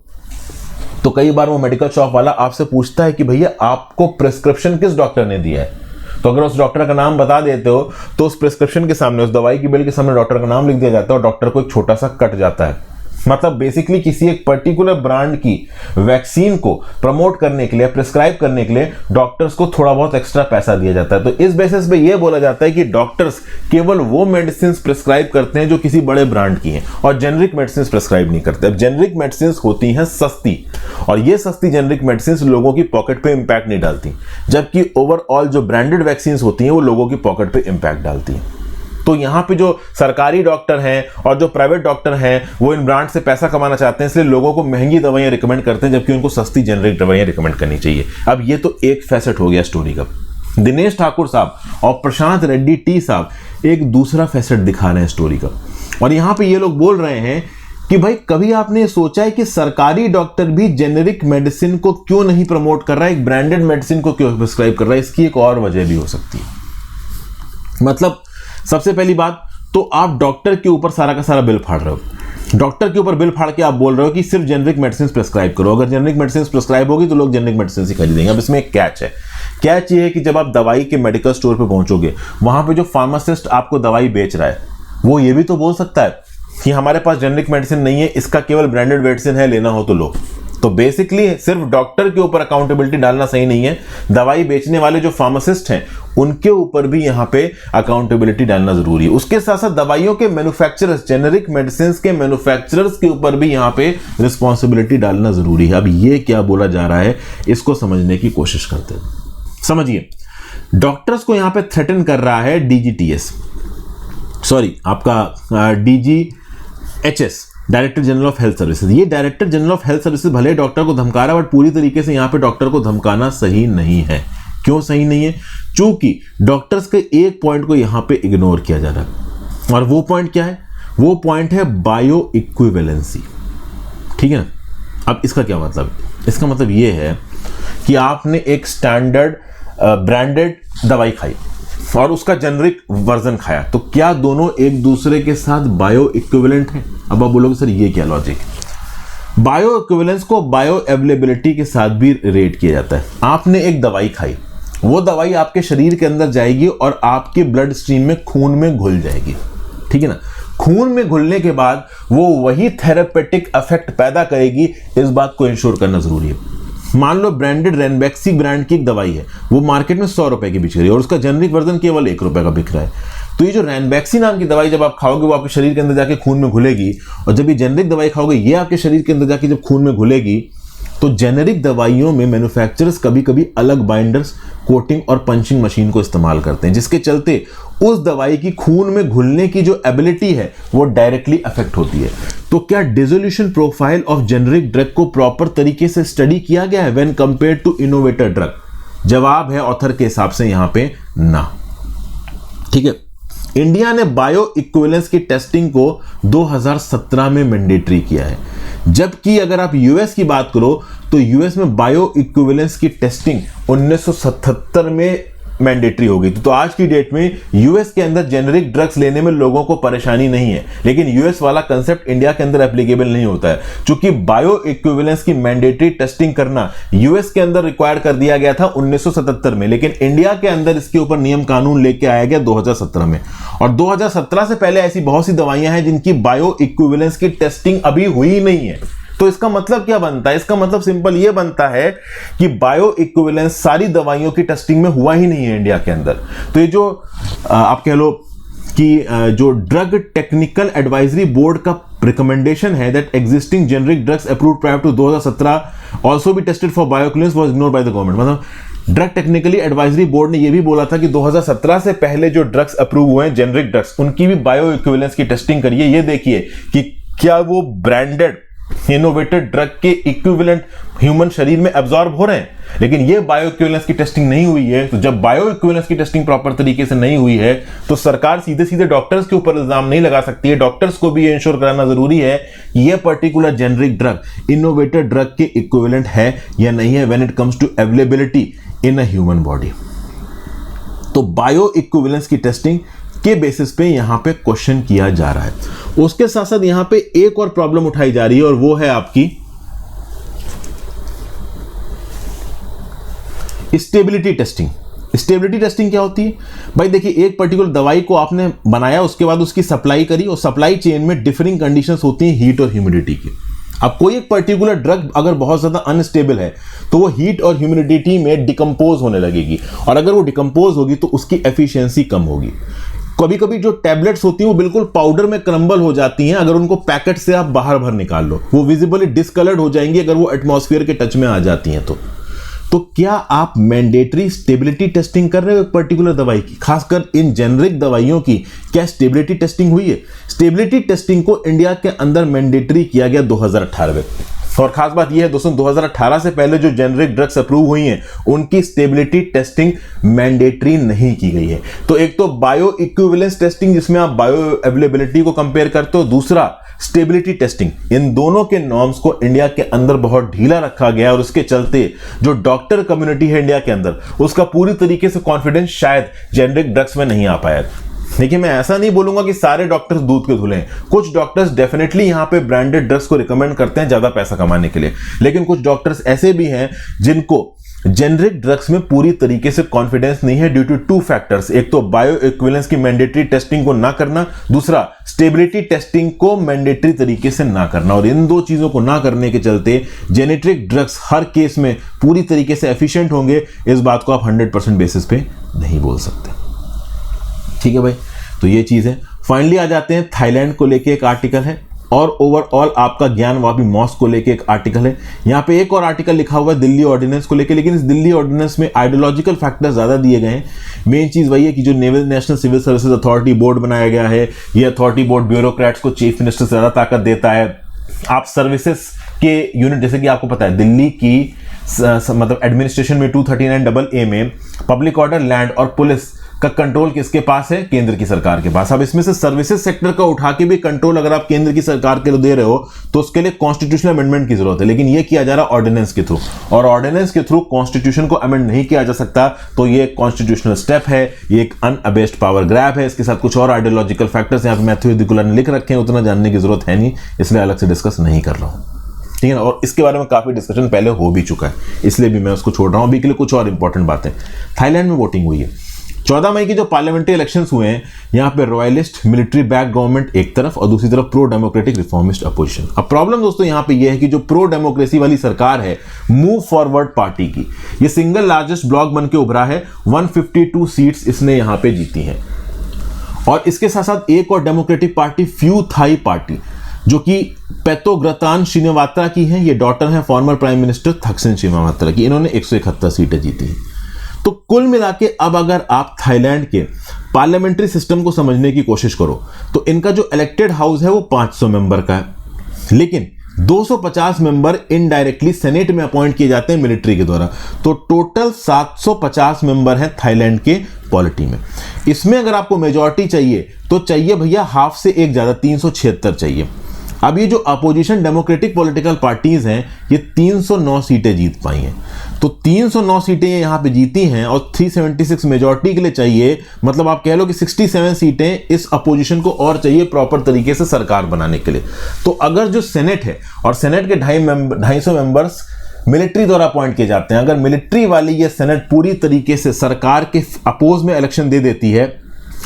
तो कई बार वो मेडिकल शॉप वाला आपसे पूछता है कि भैया आपको प्रिस्क्रिप्शन किस डॉक्टर ने दिया है। तो अगर उस डॉक्टर का नाम बता देते हो तो उस प्रिस्क्रिप्शन के सामने, उस दवाई की बिल के सामने डॉक्टर का नाम लिख दिया जाता है और डॉक्टर को एक छोटा सा कट जाता है। मतलब बेसिकली किसी एक पर्टिकुलर ब्रांड की वैक्सीन को प्रमोट करने के लिए, प्रिस्क्राइब करने के लिए डॉक्टर्स को थोड़ा बहुत एक्स्ट्रा पैसा दिया जाता है। तो इस बेसिस पे ये बोला जाता है कि डॉक्टर्स केवल वो मेडिसिन प्रिस्क्राइब करते हैं जो किसी बड़े ब्रांड की हैं और जेनरिक मेडिसिन प्रिस्क्राइब नहीं करते। अब जेनरिक मेडिसिन होती हैं सस्ती, और ये सस्ती जेनरिक मेडिसिन लोगों की पॉकेट पे इंपैक्ट नहीं डालती, जबकि ओवरऑल जो ब्रांडेड वैक्सीन होती हैं वो लोगों की पॉकेट पे इंपैक्ट डालती हैं। तो यहाँ पे जो सरकारी डॉक्टर हैं और जो प्राइवेट डॉक्टर हैं वो इन ब्रांड से पैसा कमाना चाहते हैं, इसलिए लोगों को महंगी दवाइयां रिकमेंड करते हैं, जबकि उनको सस्ती जेनरिक दवाइयां रिकमेंड करनी चाहिए। अब ये तो एक फैसेट हो गया स्टोरी का। दिनेश ठाकुर साहब और प्रशांत रेड्डी टी साहब एक दूसरा फैसेट दिखा रहे हैं स्टोरी का, और यहाँ पे ये लोग बोल रहे हैं कि भाई कभी आपने सोचा है कि सरकारी डॉक्टर भी जेनेरिक मेडिसिन को क्यों नहीं प्रमोट कर रहा है, एक ब्रांडेड मेडिसिन को क्यों प्रिस्क्राइब कर रहा है? इसकी एक और वजह भी हो सकती है। मतलब सबसे पहली बात तो आप डॉक्टर के ऊपर सारा का सारा बिल फाड़ रहे हो। डॉक्टर के ऊपर बिल फाड़ के आप बोल रहे हो कि सिर्फ जेनरिक मेडिसिन प्रिस्क्राइब करो। अगर जेनरिक मेडिसिन प्रिस्क्राइब होगी तो लोग जेनरिक मेडिसिन ही खरीदेंगे। अब इसमें एक कैच है। कैच ये है कि जब आप दवाई के मेडिकल स्टोर पे पहुंचोगे, वहां पे जो फार्मासिस्ट आपको दवाई बेच रहा है वो ये भी तो बोल सकता है कि हमारे पास जेनरिक मेडिसिन नहीं है, इसका केवल ब्रांडेड मेडिसिन है, लेना हो तो लो। तो बेसिकली सिर्फ डॉक्टर के ऊपर अकाउंटेबिलिटी डालना सही नहीं है, दवाई बेचने वाले जो फार्मासिस्ट हैं उनके ऊपर भी यहां पे अकाउंटेबिलिटी डालना जरूरी है। उसके साथ साथ दवाइयों के मैन्युफैक्चरर्स, जेनेरिक मेडिसिन के मैन्युफैक्चरर्स के ऊपर भी यहां पे रिस्पॉन्सिबिलिटी डालना जरूरी है। अब ये क्या बोला जा रहा है, इसको समझने की कोशिश करते हैं। समझिए, डॉक्टर्स को यहां पे थ्रेटन कर रहा है डीजीटीएस, सॉरी आपका DGHS, director general of health services. ये director general of health services भले डॉक्टर को धमका रहा है, बट पूरी तरीके से यहां पे डॉक्टर को धमकाना सही नहीं है। क्यों सही नहीं है? क्योंकि डॉक्टर्स के एक पॉइंट को यहां पे इग्नोर किया जा रहा है, और वो पॉइंट क्या है? वो पॉइंट है बायो इक्विवेलेंसी। ठीक है ना? अब इसका क्या मतलब? इसका मतलब ये है कि आपने एक स्टैंडर्ड ब्रांडेड दवाई खाई और उसका जेनरिक वर्जन खाया, तो क्या दोनों एक दूसरे के साथ बायो इक्विवेलेंट है? अब आप बोलोगे सर ये क्या लॉजिक? बायो इक्विवेलेंस को बायो अवेलेबिलिटी के साथ भी रेट किया जाता है। आपने एक दवाई खाई, वो दवाई आपके शरीर के अंदर जाएगी और आपके ब्लड स्ट्रीम में, खून में घुल जाएगी। ठीक है ना? खून में घुलने के बाद वो वही थेरेपेटिक इफेक्ट पैदा करेगी, इस बात को इंश्योर करना जरूरी है। मान लो ब्रांडेड रैनबैक्सी ब्रांड की एक दवाई है, वो मार्केट में 100 रुपए की बिक रही है और उसका जेनरिक वर्जन केवल 1 रुपए का बिक रहा है। तो ये जो रैनबैक्सी नाम की दवाई जब आप खाओगे, वो आपके शरीर के अंदर जाके खून में घुलेगी, और जब ये जेनरिक दवाई खाओगे, ये आपके शरीर के अंदर जाके जब खून में घुलेगी, तो जेनेरिक दवाइयों में मैन्युफैक्चरर्स कभी कभी अलग बाइंडर्स, कोटिंग और पंचिंग मशीन को इस्तेमाल करते हैं, जिसके चलते उस दवाई की खून में घुलने की जो एबिलिटी है वो डायरेक्टली अफेक्ट होती है। तो क्या dissolution profile of generic drug को प्रॉपर तरीके से स्टडी किया गया है when compared to innovator drug? जवाब है ऑथर के हिसाब से यहां पे ना। ठीक है, इंडिया ने बायो इक्विवेलेंस की टेस्टिंग को 2017 में मैंडेटरी किया है, जबकि अगर आप यूएस की बात करो तो यूएस में बायो इक्विवेलेंस की टेस्टिंग 1977 में मैंडेटरी हो गई। तो आज की डेट में यूएस के अंदर जेनेरिक ड्रग्स लेने में लोगों को परेशानी नहीं है, लेकिन यूएस वाला कंसेप्ट इंडिया के अंदर एप्लीकेबल नहीं होता है, क्योंकि बायो इक्विवेलेंस की मैंडेटरी टेस्टिंग करना यूएस के अंदर रिक्वायर्ड कर दिया गया था 1977 में, लेकिन इंडिया के अंदर इसके ऊपर नियम कानून लेके आया गया 2017 में। और 2017 से पहले ऐसी बहुत सी दवाइयां हैं जिनकी बायो इक्विवेलेंस की टेस्टिंग अभी हुई नहीं है। तो इसका मतलब क्या बनता है? इसका मतलब सिंपल ये बनता है कि बायो इक्विवेलेंस सारी दवाइयों की टेस्टिंग में हुआ ही नहीं है इंडिया के अंदर। तो ये जो आप कह लो कि जो ड्रग टेक्निकल एडवाइजरी बोर्ड का रिकमेंडेशन है that existing generic drugs approved prior to 2017 also be tested for bio equivalence was ignored by the government. मतलब ड्रग टेक्निकली एडवाइजरी बोर्ड ने यह भी बोला था कि 2017 से पहले जो ड्रग्स अप्रूव हुए हैं जेनेरिक ड्रग्स, उनकी भी बायो इक्विवेलेंस की टेस्टिंग करिए, ये देखिए कि क्या वो ब्रांडेड इनोवेटेड ड्रग के इक्विवेलेंट ह्यूमन शरीर में एब्जॉर्ब हो रहे हैं। लेकिन ये बायो इक्विवेलेंस की टेस्टिंग नहीं हुई है। तो जब बायो इक्विवेलेंस की टेस्टिंग प्रॉपर तरीके से नहीं हुई है तो सरकार सीधे सीधे डॉक्टर्स के ऊपर इल्जाम नहीं लगा सकती है। डॉक्टर्स को भी ये इंश्योर कराना जरूरी है कि ये particular generic drug innovated drug के इक्विवेलेंट है या नहीं है when it comes to availability in a human body. तो बायो इक्विवेलेंस की टेस्टिंग के बेसिस पे यहां पे क्वेश्चन किया जा रहा है। उसके साथ साथ यहां पे एक और प्रॉब्लम उठाई जा रही है और वो है आपकी स्टेबिलिटी टेस्टिंग। स्टेबिलिटी टेस्टिंग क्या होती है भाई? देखिए, एक पर्टिकुलर दवाई को आपने बनाया, उसके बाद उसकी सप्लाई करी, और सप्लाई चेन में डिफरिंग कंडीशंस होती हैं हीट और ह्यूमिडिटी की। अब कोई एक पर्टिकुलर ड्रग अगर बहुत ज्यादा अनस्टेबल है तो वो हीट और ह्यूमिडिटी में डिकम्पोज होने लगेगी, और अगर वो डिकम्पोज होगी तो उसकी एफिशिएंसी कम होगी। कभी कभी जो टैबलेट्स होती हैं वो बिल्कुल पाउडर में क्रम्बल हो जाती हैं, अगर उनको पैकेट से आप बाहर भर निकाल लो, वो विजिबली डिस्कलर्ड हो जाएंगी अगर वो एटमॉस्फेयर के टच में आ जाती हैं। तो क्या आप मैंडेटरी स्टेबिलिटी टेस्टिंग कर रहे हो एक पर्टिकुलर दवाई की? खासकर इन जेनेरिक दवाइयों की क्या स्टेबिलिटी टेस्टिंग हुई है? स्टेबिलिटी टेस्टिंग को इंडिया के अंदर मैंडेटरी किया गया 2018 में। और खास बात यह है दोस्तों, 2018 से पहले जो जेनेरिक ड्रग्स अप्रूव हुई हैं उनकी स्टेबिलिटी टेस्टिंग मैंडेटरी नहीं की गई है। तो एक तो बायो इक्विवेलेंस टेस्टिंग जिसमें आप बायो अवेलेबिलिटी को कंपेयर करते हो, दूसरा स्टेबिलिटी टेस्टिंग, इन दोनों के नॉर्म्स को इंडिया के अंदर बहुत ढीला रखा गया और उसके चलते जो डॉक्टर कम्युनिटी है इंडिया के अंदर उसका पूरी तरीके से कॉन्फिडेंस शायद जेनेरिक ड्रग्स में नहीं आ पाया। देखिए, मैं ऐसा नहीं बोलूंगा कि सारे डॉक्टर्स दूध के धुले हैं। कुछ डॉक्टर्स डेफिनेटली यहां पे ब्रांडेड ड्रग्स को रिकमेंड करते हैं ज्यादा पैसा कमाने के लिए, लेकिन कुछ डॉक्टर्स ऐसे भी हैं जिनको जेनरिक ड्रग्स में पूरी तरीके से कॉन्फिडेंस नहीं है ड्यू टू टू फैक्टर्स। एक तो बायो इक्विवेलेंस की मैंडेटरी टेस्टिंग को ना करना, दूसरा स्टेबिलिटी टेस्टिंग को मैंडेटरी तरीके से ना करना। और इन दो चीजों को ना करने के चलते जेनेटिक ड्रग्स हर केस में पूरी तरीके से एफिशिएंट होंगे, इस बात को आप 100% बेसिस पे नहीं बोल सकते। ठीक है भाई, तो ये चीज है। फाइनली आ जाते हैं थाईलैंड को लेके एक आर्टिकल है और ओवरऑल आपका ज्ञानवापी मॉस्क को लेके एक आर्टिकल है। यहाँ पे एक और आर्टिकल लिखा हुआ है दिल्ली ऑर्डिनेंस को लेके, लेकिन इस दिल्ली ऑर्डिनेंस में आइडियोलॉजिकल फैक्टर ज्यादा दिए गए हैं। मेन चीज वही है कि जो national civil services authority board बनाया गया है, ये अथॉरिटी बोर्ड ब्यूरोक्रेट्स को चीफ मिनिस्टर से ज्यादा ताकत देता है। आप सर्विसेज के यूनिट, जैसे कि आपको पता है दिल्ली की मतलब एडमिनिस्ट्रेशन में 239AA में पब्लिक ऑर्डर, लैंड और पुलिस का कंट्रोल किसके पास है? केंद्र की सरकार के पास। अब इसमें से सर्विसेज सेक्टर का उठा के भी कंट्रोल अगर आप केंद्र की सरकार के लिए दे रहे हो तो उसके लिए कॉन्स्टिट्यूशनल अमेंडमेंट की जरूरत है, लेकिन ये किया जा रहा है ऑर्डिनेंस के थ्रू, और ऑर्डिनेंस के थ्रू कॉन्स्टिट्यूशन को अमेंड नहीं किया जा सकता। तो ये कॉन्स्टिट्यूशनल स्टेप है, ये एक अनअबेस्ड पावर ग्रैब है। इसके साथ कुछ और आइडियोलॉजिकल फैक्टर्स यहाँ पे मैथ्यू एडिकुलर ने लिख रखे हैं, उतना जानने की जरूरत है नहीं, इसलिए अलग से डिस्कस नहीं कर रहा हूं। ठीक है ना, और इसके बारे में काफी डिस्कशन पहले हो भी चुका है, इसलिए भी मैं उसको छोड़ रहा हूं अभी के लिए। कुछ और इंपॉर्टेंट बातें, थाईलैंड में वोटिंग हुई है 14 मई की जो पार्लियामेंट्री इलेक्शंस हुए हैं, यहां पे रॉयलिस्ट मिलिट्री बैक गवर्नमेंट एक तरफ और दूसरी तरफ प्रो डेमोक्रेटिक रिफॉर्मिस्ट अपोजिशन। अब प्रॉब्लम दोस्तों यहां पे ये है कि जो प्रो डेमोक्रेसी वाली सरकार है मूव फॉरवर्ड पार्टी की, ये सिंगल लार्जेस्ट ब्लॉक बन के उभरा है, 152 सीट्स इसने यहां पे जीती हैं। और इसके साथ साथ एक और democratic party Pheu Thai party, जो कि पेतोग्रतान श्रीनिवात्रा की है, ये डॉटर है former prime minister Thaksin Shinawatra की, इन्होंने 171 सीटें जीती हैं। तो कुल मिला के अब अगर आप थाईलैंड के पार्लियामेंट्री सिस्टम को समझने की कोशिश करो तो इनका जो इलेक्टेड हाउस है वो 500 मेंबर का है, लेकिन 250 मेंबर इनडायरेक्टली सेनेट में अपॉइंट किए जाते हैं मिलिट्री के द्वारा। तो टोटल 750 मेंबर हैं थाईलैंड के पॉलिटी में। इसमें अगर आपको मेजॉरिटी चाहिए तो चाहिए भैया हाफ से एक ज्यादा, 376 चाहिए। अब ये जो अपोजिशन डेमोक्रेटिक पॉलिटिकल पार्टीज हैं ये 309 सीटें जीत पाई हैं। तो 309 सीटें यहां पे जीती हैं और 376 मेजॉरिटी के लिए चाहिए, मतलब आप कह लो कि 67 सीटें इस अपोजिशन को और चाहिए प्रॉपर तरीके से सरकार बनाने के लिए। तो अगर जो सेनेट है और सेनेट के 250 मेंबर्स मिलिट्री द्वारा अपॉइंट किए जाते हैं, अगर मिलिट्री वाली ये सेनेट पूरी तरीके से सरकार के अपोज में इलेक्शन दे देती है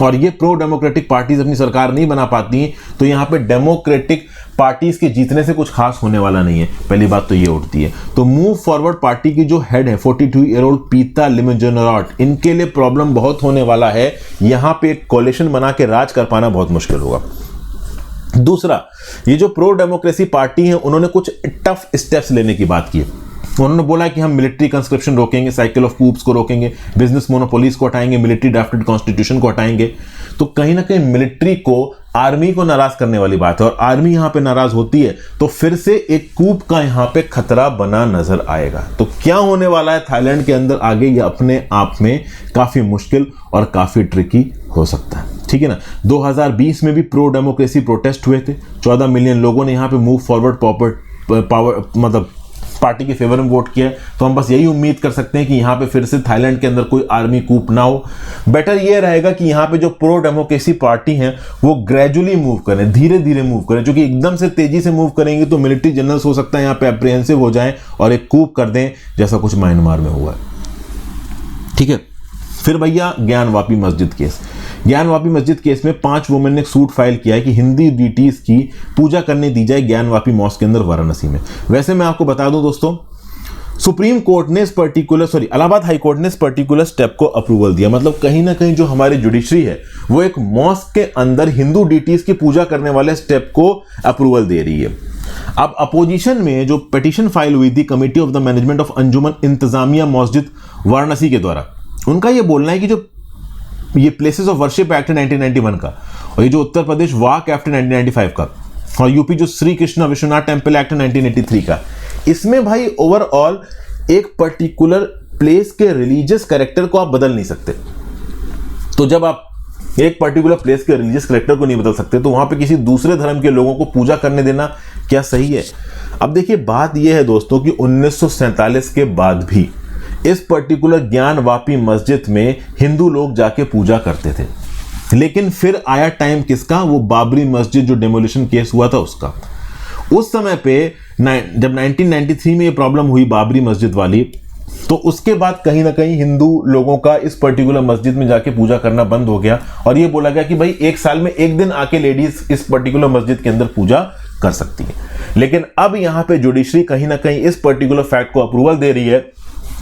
और ये प्रो डेमोक्रेटिक पार्टीज अपनी सरकार नहीं बना पाती, तो यहां पे डेमोक्रेटिक पार्टीज के जीतने से कुछ खास होने वाला नहीं है। पहली बात तो ये उठती है। तो मूव फॉरवर्ड पार्टी की जो हेड है 42 ईयर ओल्ड पीता लिमजनरॉट, इनके लिए प्रॉब्लम बहुत होने वाला है। यहां पे एक कोalition बना के राज कर पाना बहुत मुश्किल होगा। दूसरा, ये जो प्रो डेमोक्रेसी पार्टी है उन्होंने कुछ टफ स्टेप्स लेने की बात की है। उन्होंने बोला कि हम मिलिट्री कंस्क्रिप्शन रोकेंगे, साइकिल ऑफ कूप्स को रोकेंगे, बिजनेस मोनोपोलीज को हटाएंगे, मिलिट्री ड्राफ्टेड कॉन्स्टिट्यूशन को हटाएंगे। तो कहीं ना कहीं मिलिट्री को, आर्मी को नाराज करने वाली बात है, और आर्मी यहां पे नाराज होती है तो फिर से एक कूप का यहां पे खतरा बना नजर आएगा। तो क्या होने वाला है थाईलैंड के अंदर आगे, ये अपने आप में काफी मुश्किल और काफी ट्रिकी हो सकता है। ठीक है ना, 2020 में भी प्रो डेमोक्रेसी प्रोटेस्ट हुए थे, 14 मिलियन लोगों ने यहां पे मूव फॉरवर्ड पावर मतलब पार्टी के फेवर में वोट किया है। तो हम बस यही उम्मीद कर सकते हैं कि यहां पे फिर से थाईलैंड के अंदर कोई आर्मी कूप ना हो। बेटर ये रहेगा कि यहां पे जो प्रो डेमोक्रेसी पार्टी है वो ग्रेजुअली मूव करें, धीरे धीरे मूव करें, क्योंकि एकदम से तेजी से मूव करेंगे तो मिलिट्री जनरल्स हो सकता है यहां पे अप्रिहेंसिव हो जाएं और एक कूप कर दें, जैसा कुछ म्यांमार में हुआ है। ठीक है, फिर भैया ज्ञानवापी मस्जिद केस। ज्ञानवापी मस्जिद केस में 5 वुमेन ने सूट फाइल किया है कि हिंदी डीटीज की पूजा करने दी जाए ज्ञानवापी मॉस्क के अंदर वाराणसी में। वैसे मैं आपको बता दूं दोस्तों, सुप्रीम कोर्ट ने इस पर्टिकुलर इलाहाबाद हाई कोर्ट ने इस पर्टिकुलर स्टेप को अप्रूवल दिया। मतलब कहीं ना कहीं जो हमारी जुडिशरी है वो एक मॉस्क के अंदर हिंदू डीटीज की पूजा करने वाले स्टेप को अप्रूवल दे रही है। अब अपोजिशन में जो पिटीशन फाइल हुई थी committee of the management of Anjuman Intezamia Masjid Varanasi के द्वारा, उनका यह बोलना है कि जो ये प्लेसेस ऑफ वर्शिप एक्ट 1991 का और ये जो उत्तर प्रदेश वाक एक्ट 1995 का और यूपी जो श्री कृष्ण विश्वनाथ टेम्पल एक्ट 1983 का, इसमें भाई ओवरऑल एक पर्टिकुलर प्लेस के रिलीजियस कैरेक्टर को आप बदल नहीं सकते। तो जब आप एक पर्टिकुलर प्लेस के रिलीजियस कैरेक्टर को नहीं बदल सकते तो वहां पे किसी दूसरे धर्म के लोगों को पूजा करने देना क्या सही है? अब देखिए बात यह है दोस्तों कि 1947 के बाद भी इस पर्टिकुलर ज्ञानवापी मस्जिद में हिंदू लोग जाके पूजा करते थे, लेकिन फिर आया टाइम किसका? वो बाबरी मस्जिद जो डेमोलिशन केस हुआ था उसका। उस समय पे जब 1993 में ये प्रॉब्लम हुई बाबरी मस्जिद वाली, तो उसके बाद कहीं ना कहीं हिंदू लोगों का इस पर्टिकुलर मस्जिद में जाके पूजा करना बंद हो गया और ये बोला गया कि भाई एक साल में एक दिन आके लेडीज इस पर्टिकुलर मस्जिद के अंदर पूजा कर सकती है। लेकिन अब यहां पे जुडिशरी कहीं ना कहीं इस पर्टिकुलर फैक्ट को अप्रूवल दे रही है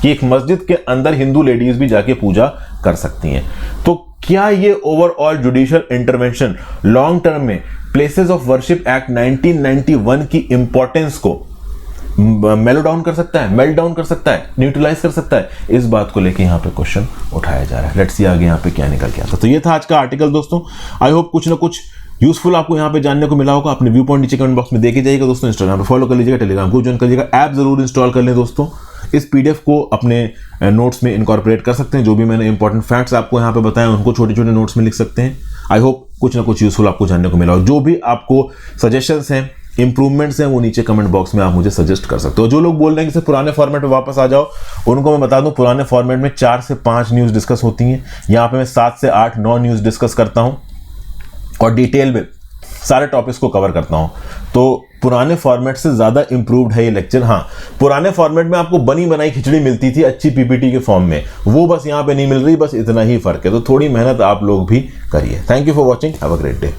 कि एक मस्जिद के अंदर हिंदू लेडीज भी जाके पूजा कर सकती हैं। तो क्या ये overall judicial intervention long term में प्लेसेस ऑफ वर्शिप एक्ट 1991 की इंपॉर्टेंस को मेलो डाउन कर सकता है, मेल्ट डाउन कर सकता है, न्यूट्रलाइज कर सकता है? इस बात को लेके यहाँ पे क्वेश्चन उठाया जा रहा है। लेट्स सी आगे यहाँ पे क्या निकल के आता है। तो ये था आज का आर्टिकल दोस्तों। आई होप कुछ ना कुछ यूजफुल आपको यहाँ पे जानने को मिला होगा। अपने व्यू पॉइंट नीचे कमेंट बॉक्स में देखे जाइएगा दोस्तों। इंस्टाग्राम पे फॉलो कर लीजिएगा, टेलीग्राम को ज्वाइन कर लीजिएगा, ऐप जरूर इंस्टॉल कर लें दोस्तों। इस पीडीएफ को अपने नोट्स में इनकॉर्पोरेट कर सकते हैं। जो भी मैंने इंपॉर्टेंट फैक्ट्स आपको यहाँ पे बताए उनको छोटे छोटे नोट्स में लिख सकते हैं। आई होप कुछ ना कुछ यूजफुल आपको जानने को मिला हो। जो भी आपको सजेशंस हैं, इंप्रूवमेंट्स हैं, वो नीचे कमेंट बॉक्स में आप मुझे सजेस्ट कर सकते हो। जो लोग बोल रहे हैं कि पुराने फॉर्मेट में वापस आ जाओ, उनको मैं बता दूं पुराने फॉर्मेट में 4 से 5 न्यूज़ डिस्कस होती हैं। यहाँ पे मैं 7 से 8 9 न्यूज़ डिस्कस करता हूँ और डिटेल में सारे टॉपिक्स को कवर करता हूँ। तो पुराने फॉर्मेट से ज़्यादा इंप्रूव्ड है ये लेक्चर। हाँ, पुराने फॉर्मेट में आपको बनी बनाई खिचड़ी मिलती थी अच्छी पीपीटी के फॉर्म में, वो बस यहाँ पे नहीं मिल रही, बस इतना ही फर्क है। तो थोड़ी मेहनत आप लोग भी करिए। Thank you for watching, have a great day.